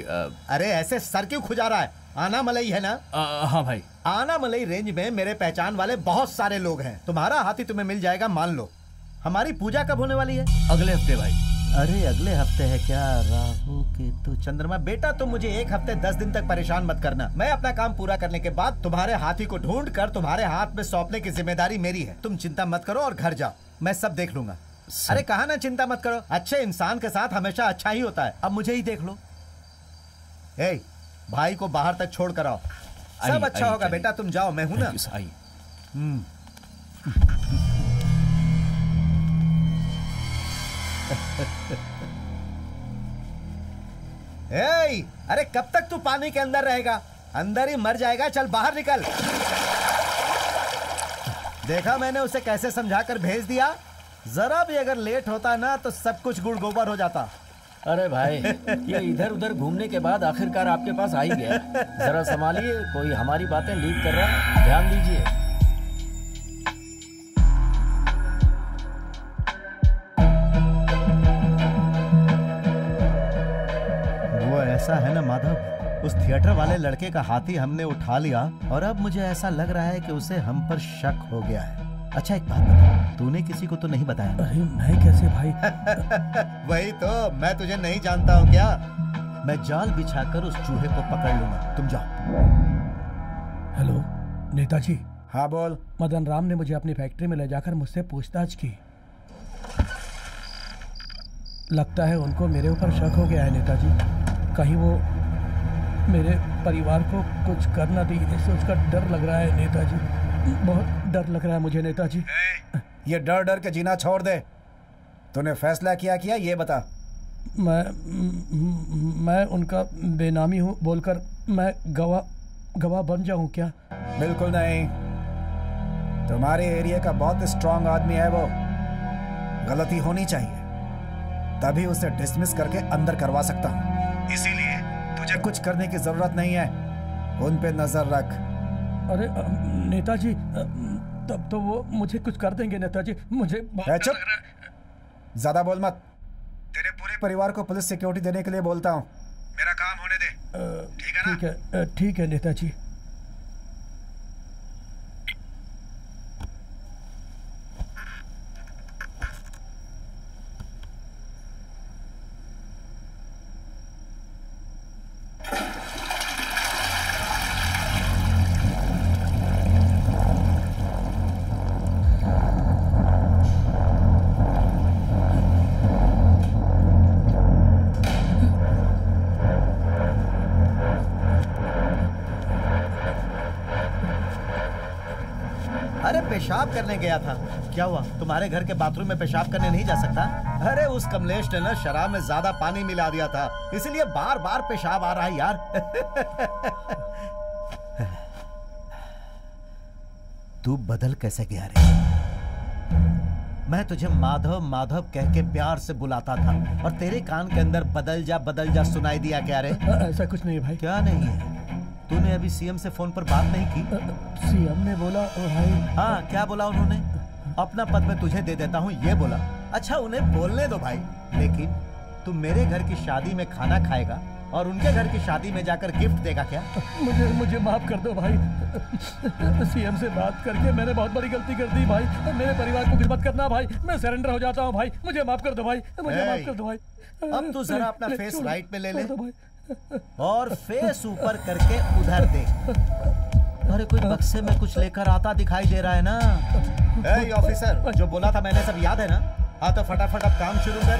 अरे ऐसे सर क्यों खुजा रहा है? आनामलई है ना? हाँ भाई। आनामलई रेंज में मेरे पहचान वाले बहुत सारे लोग हैं। तुम्हारा हाथी तुम्हें मिल जाएगा, मान लो। हमारी पूजा कब होने वाली है? अगले हफ्ते भाई। अरे अगले हफ्ते है क्या? राहु केतु चंद्रमा। बेटा तुम मुझे 1 हफ्ते 10 दिन तक परेशान मत करना। मैं अपना काम पूरा करने के बाद तुम्हारे हाथी को ढूंढ कर तुम्हारे हाथ में सौंपने की जिम्मेदारी मेरी है। तुम चिंता मत करो और घर जाओ, मैं सब देख लूंगा। अरे कहा ना चिंता मत करो, अच्छे इंसान के साथ हमेशा अच्छा ही होता है। अब मुझे ही देख लो। ए, भाई को बाहर तक छोड़ कर आओ, सब अच्छा होगा। बेटा तुम जाओ, मैं हूं ना। ए, अरे कब तक तू पानी के अंदर रहेगा? अंदर ही मर जाएगा। चल बाहर निकल। देखा मैंने उसे कैसे समझाकर भेज दिया। जरा भी अगर लेट होता ना तो सब कुछ गुड़ गोबर हो जाता। अरे भाई ये इधर उधर घूमने के बाद आखिरकार आपके पास आ ही गया। जरा संभालिए, कोई हमारी बातें लीक कर रहा है, ध्यान दीजिए। वो ऐसा है ना माधव, उस थिएटर वाले लड़के का हाथी हमने उठा लिया और अब मुझे ऐसा लग रहा है कि उसे हम पर शक हो गया है। अच्छा एक बात बता, तूने किसी को तो नहीं बताया? अरे मैं कैसे भाई? वही तो, मैं तुझे नहीं जानता हूँ क्या? मैं जाल बिछाकर उस चूहे को पकड़ लूंगा, तुम जाओ। हेलो नेताजी। हाँ बोल। मदन राम ने मुझे अपनी फैक्ट्री में ले जाकर मुझसे पूछताछ की। लगता है उनको मेरे ऊपर शक हो गया है नेताजी। कहीं वो मेरे परिवार को कुछ कर ना दी, इससे उसका डर लग रहा है नेताजी। बहुत डर लग रहा है मुझे नेताजी। ये डर डर के जीना छोड़ दे। तूने फैसला क्या किया ये बता। मैं उनका बेनामी हूँ बोलकर मैं गवाह बन जाऊँ क्या? बिल्कुल नहीं। तुम्हारे एरिया का बहुत स्ट्रांग आदमी है वो। गलती होनी चाहिए, तभी उसे डिसमिस करके अंदर करवा सकता हूँ। इसीलिए तुझे कुछ करने की जरूरत नहीं है, उन पे नजर रख। अरे नेताजी, तब तो वो मुझे कुछ कर देंगे नेताजी। मुझे चुप, ज्यादा बोल मत। तेरे पूरे परिवार को पुलिस सिक्योरिटी देने के लिए बोलता हूँ। मेरा काम होने दे, ठीक है ना? ठीक है नेताजी। पेशाब करने गया था। क्या हुआ, तुम्हारे घर के बाथरूम में पेशाब करने नहीं जा सकता? अरे उस कमलेश ने ना शराब में ज्यादा पानी मिला दिया था, इसीलिए बार बार पेशाब आ रहा है यार। तू बदल कैसे गया रे? मैं तुझे माधव माधव कह के प्यार से बुलाता था और तेरे कान के अंदर बदल जा सुनाई दिया क्या रे? ऐसा कुछ नहीं भाई। क्या नहीं है? तूने अभी सीएम से फोन पर बात नहीं की? सीएम ने बोला भाई। हाँ, क्या बोला उन्होंने? अपना पद मैं तुझे दे देता हूँ ये बोला। अच्छा उन्हें बोलने दो भाई, लेकिन तू मेरे घर की शादी में खाना खाएगा और उनके घर की शादी में जाकर गिफ्ट देगा क्या? मुझे माफ कर दो भाई। सीएम से बात करके मैंने बहुत बड़ी गलती कर दी भाई। मेरे परिवार को मत करना भाई, मैं सरेंडर हो जाता हूँ भाई। मुझे माफ कर दो भाई, मुझे माफ कर दो भाई। अब तू जरा अपना फेस राइट पे ले ले और फेस ऊपर करके उधर देख। अरे कोई बक्से में कुछ लेकर आता दिखाई दे रहा है ना? ए ऑफिसर, जो बोला था मैंने सब याद है ना? हाँ तो फटाफट अब काम शुरू कर।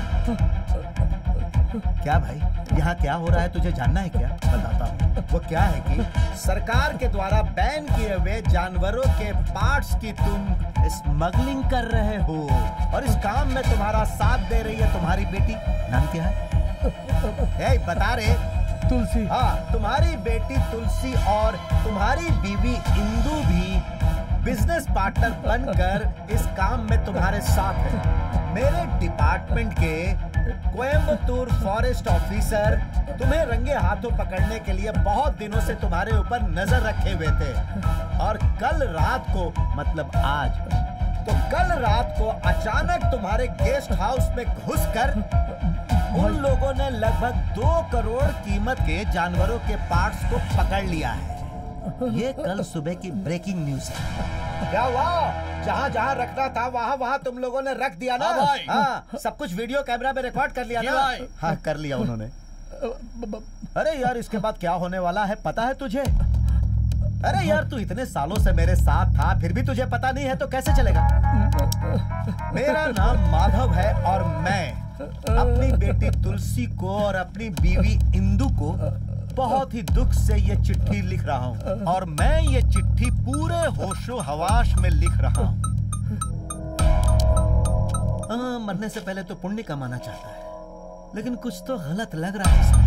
क्या भाई, यहाँ क्या हो रहा है तुझे जानना है क्या? बताता हूँ। वो क्या है कि सरकार के द्वारा बैन किए हुए जानवरों के पार्ट्स की तुम स्मगलिंग कर रहे हो और इस काम में तुम्हारा साथ दे रही है तुम्हारी बेटी। नाम क्या है? बता रे। तुलसी। हाँ, तुम्हारी बेटी तुलसी और तुम्हारी बीवी इंदु भी बिजनेस पार्टनर बनकर इस काम में तुम्हारे साथ है। मेरे डिपार्टमेंट के कोयम्बतूर फॉरेस्ट ऑफिसर तुम्हें रंगे हाथों पकड़ने के लिए बहुत दिनों से तुम्हारे ऊपर नजर रखे हुए थे और कल रात को, मतलब आज, तो कल रात को अचानक तुम्हारे गेस्ट हाउस में घुसकर उन लोगों ने लगभग 2 करोड़ कीमत के जानवरों के पार्ट्स को पकड़ लिया है। ये कल सुबह की ब्रेकिंग न्यूज है। क्या हुआ? जहाँ जहाँ रखना था वहाँ वहाँ तुम लोगों ने रख दिया ना? हाँ, सब कुछ वीडियो कैमरा में रिकॉर्ड कर लिया ना? हाँ, कर लिया उन्होंने। अरे यार, इसके बाद क्या होने वाला है पता है तुझे? अरे यार, तू इतने सालों से मेरे साथ था, फिर भी तुझे पता नहीं है तो कैसे चलेगा? मेरा नाम माधव है और मैं अपनी बेटी तुलसी को और अपनी बीवी इंदु को बहुत ही दुख से ये चिट्ठी लिख रहा हूँ और मैं ये चिट्ठी पूरे होशो हवास में लिख रहा हूँ। मरने से पहले तो पुण्य कमाना चाहता है, लेकिन कुछ तो गलत लग रहा है इसमें।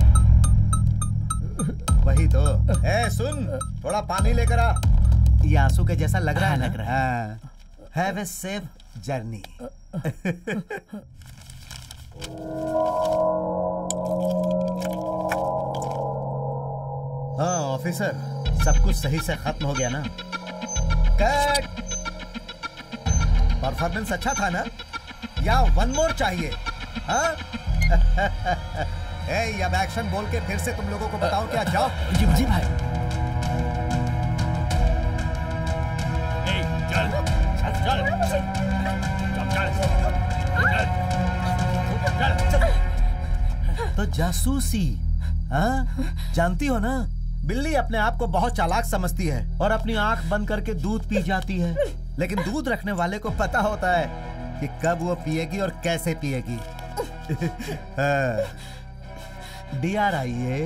वही तो। सुन, थोड़ा पानी लेकर आ। ये आंसू के जैसा लग रहा है? लग रहा है। Have a safe journey. हाँ ऑफिसर, सब कुछ सही से खत्म हो गया ना? कट। परफॉर्मेंस अच्छा था ना? या 1 मोर चाहिए? हाँ? अब एक्शन बोल के फिर से तुम लोगों को बताओ क्या? जाओ। जी भाई। चल चल चल चल। तो जासूसी, हाँ? जानती हो ना, बिल्ली अपने आप को बहुत चालाक समझती है और अपनी आंख बंद करके दूध पी जाती है, लेकिन दूध रखने वाले को पता होता है कि कब वो पिएगी और कैसे पिएगी। DRIA,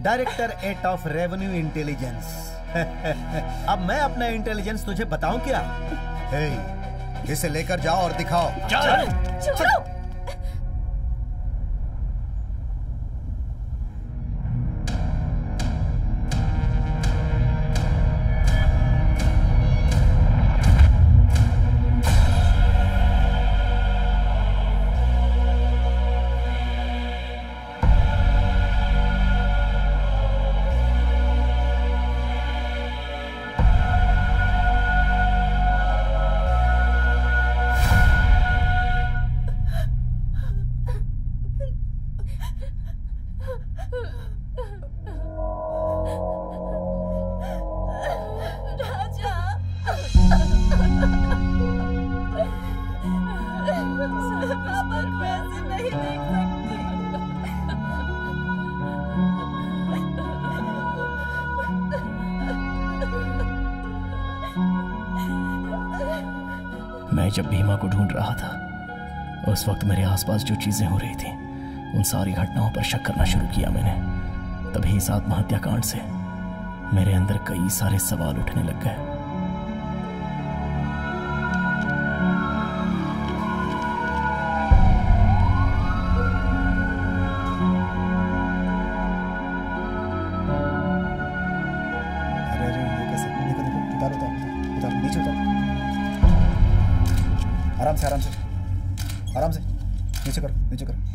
director 8 of revenue intelligence. अब मैं अपना इंटेलिजेंस तुझे बताऊं क्या? इसे लेकर जाओ और दिखाओ। चल। छोड़ो। मैं जब भीमा को ढूंढ रहा था, उस वक्त मेरे आसपास जो चीजें हो रही थी, उन सारी घटनाओं पर शक करना शुरू किया मैंने। तभी इस आत्महत्या कांड से मेरे अंदर कई सारे सवाल उठने लग गए। से आराम से आराम से, नीचे करो नीचे करो।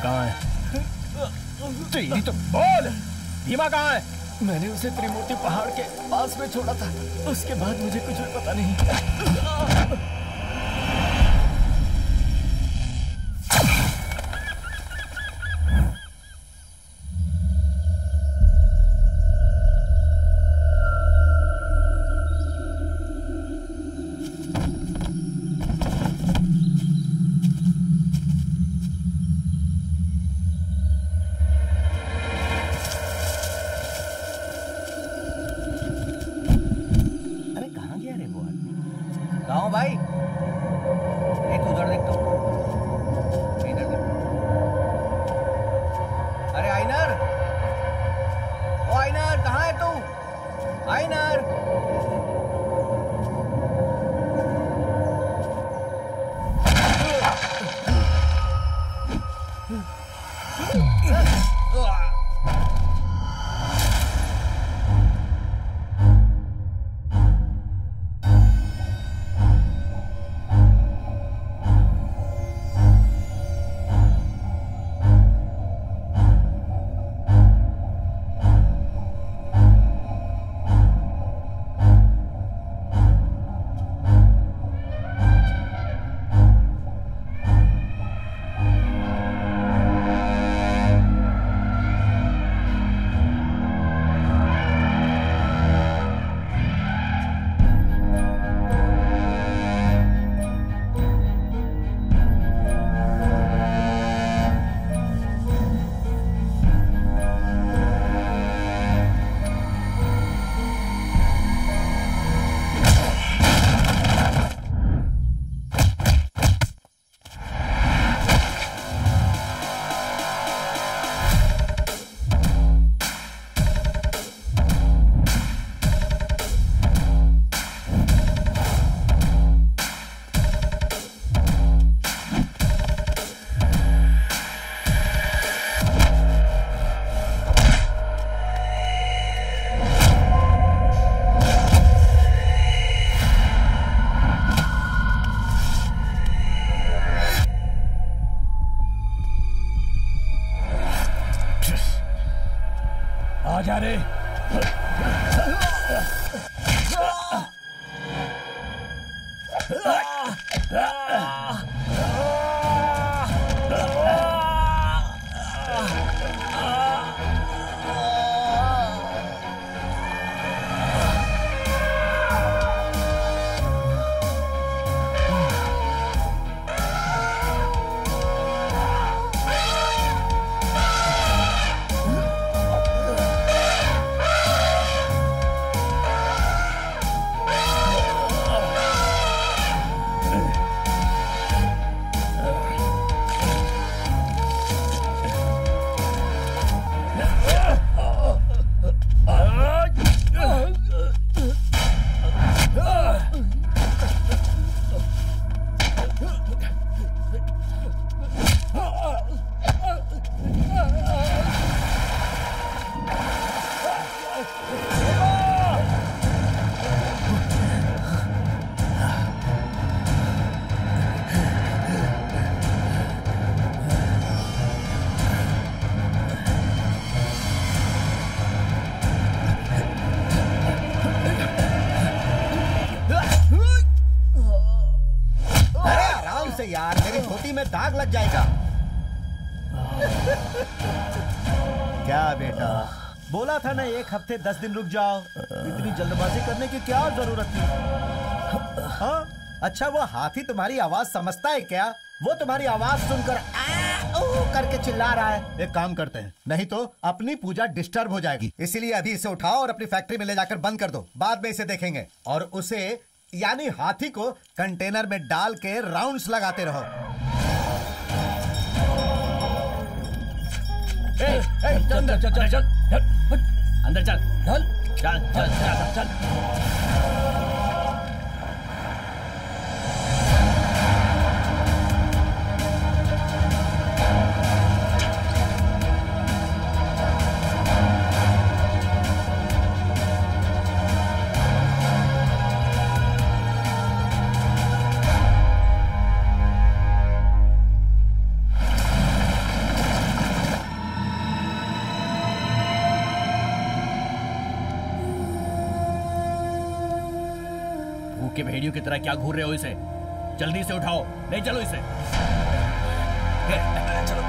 कहाँ है? तेरी तो बोल, भीमा कहाँ है? मैंने उसे त्रिमूर्ति पहाड़ के पास में छोड़ा था, उसके बाद मुझे कुछ भी पता नहीं। से यार, मेरी धोती में दाग लग जाएगा। क्या बेटा, बोला था ना 1 हफ्ते 10 दिन रुक जाओ। इतनी जल्दबाजी करने की क्या जरूरत थी? हाँ? अच्छा, वो हाथी तुम्हारी आवाज समझता है क्या? वो तुम्हारी आवाज सुनकर करके चिल्ला रहा है। एक काम करते हैं, नहीं तो अपनी पूजा डिस्टर्ब हो जाएगी। इसीलिए अभी इसे उठाओ और अपनी फैक्ट्री में ले जाकर बंद कर दो। बाद में इसे देखेंगे। और उसे यानी हाथी को कंटेनर में डाल के राउंड्स लगाते रहो। चल चल चल चल चल अंदर चल चल चल चल चल चल। के भेड़ियों की तरह क्या घूर रहे हो इसे? जल्दी से उठाओ, नहीं चलो इसे। चलो।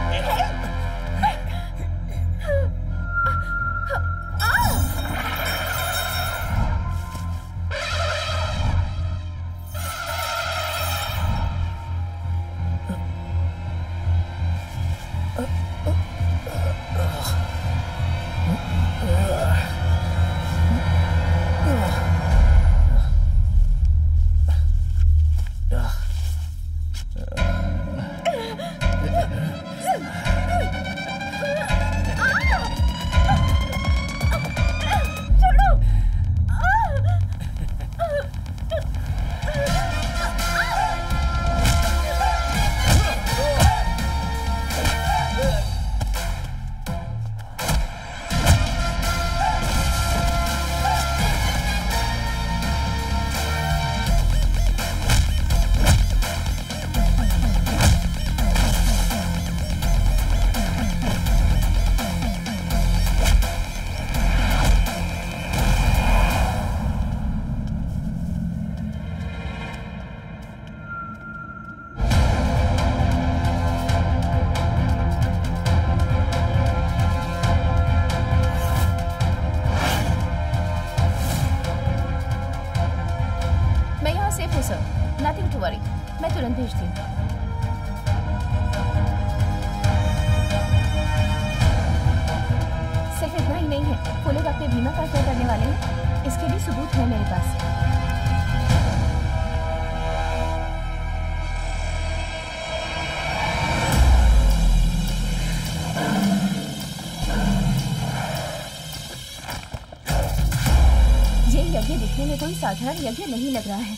साधारण यज्ञ नहीं लग रहा है,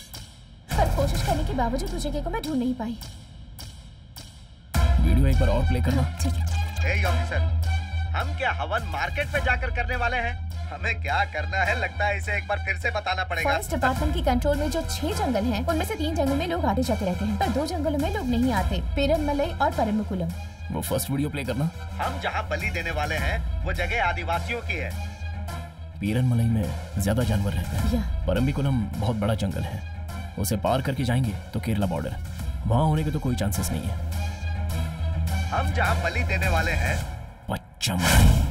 पर कोशिश करने के बावजूद उस जगह को मैं ढूंढ नहीं पाई। वीडियो एक बार और प्ले करना। ठीक है। ऑफिसर, हम क्या हवन मार्केट पे जाकर करने वाले हैं? हमें क्या करना है लगता है इसे एक बार फिर से बताना पड़ेगा। फॉरेस्ट डिपार्टमेंट की कंट्रोल में जो 6 जंगल हैं, उनमें से 3 जंगलों में लोग आते जाते रहते हैं, पर 2 जंगलों में लोग नहीं आते, पेरनमलई और परम्बिकुलम। वो फर्स्ट वीडियो प्ले करना। हम जहाँ बलि देने वाले हैं वो जगह आदिवासियों की है। पेरनमलई में ज्यादा जानवर रहते हैं। परम्बिकुलम बहुत बड़ा जंगल है, उसे पार करके जाएंगे तो केरला बॉर्डर, वहां होने के तो कोई चांसेस नहीं है। हम जहाँ बलि देने वाले हैं पचमढ़ी।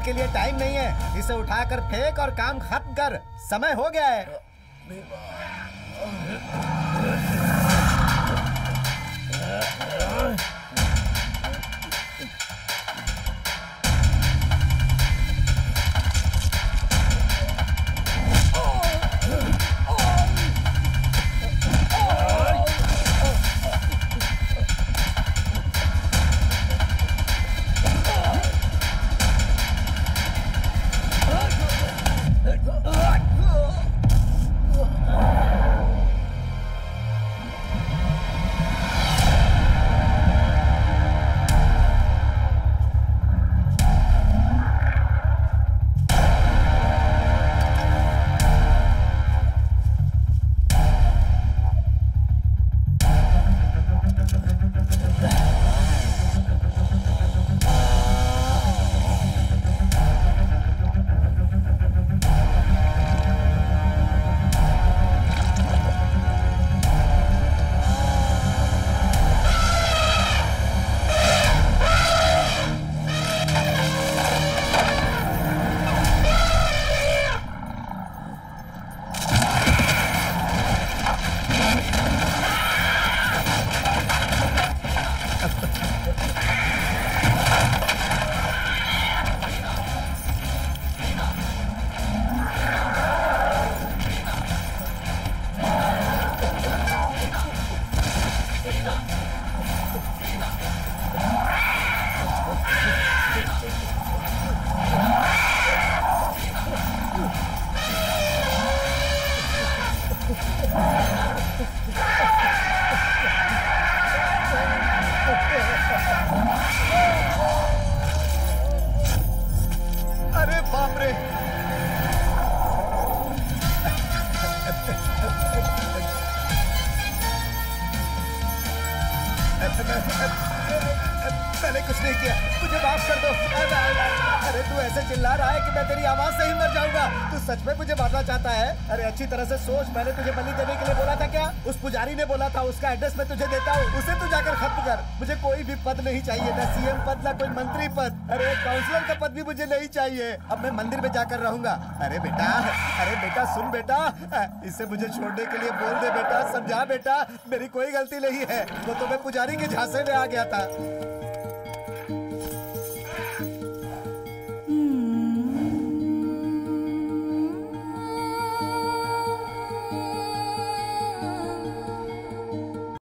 के लिए टाइम नहीं है। इसे उठाकर फेंक और काम खत्म कर, समय हो गया है। मैंने कुछ नहीं किया, मुझे माफ कर दो। अरे तू ऐसे चिल्ला रहा है कि मैं तेरी आवाज से ही मर जाऊंगा। तू सच में मुझे मारना चाहता है? अरे अच्छी तरह से सोच, मैंने तुझे बलि देने के लिए बोला था क्या? उस पुजारी ने बोला था, उसका एड्रेस मैं तुझे देता हूँ, उसे तू जाकर खत्म कर। मुझे कोई भी पद नहीं चाहिए, ना सीएम पद, ना कोई मंत्री पद, अरे काउंसलर का पद भी मुझे नहीं चाहिए। अब मैं मंदिर में जाकर रहूंगा। अरे बेटा सुन बेटा, इसे मुझे छोड़ने के लिए बोल दे बेटा, समझा बेटा, मेरी कोई गलती नहीं है। वो तो मैं पुजारी के झांसे में आ गया था।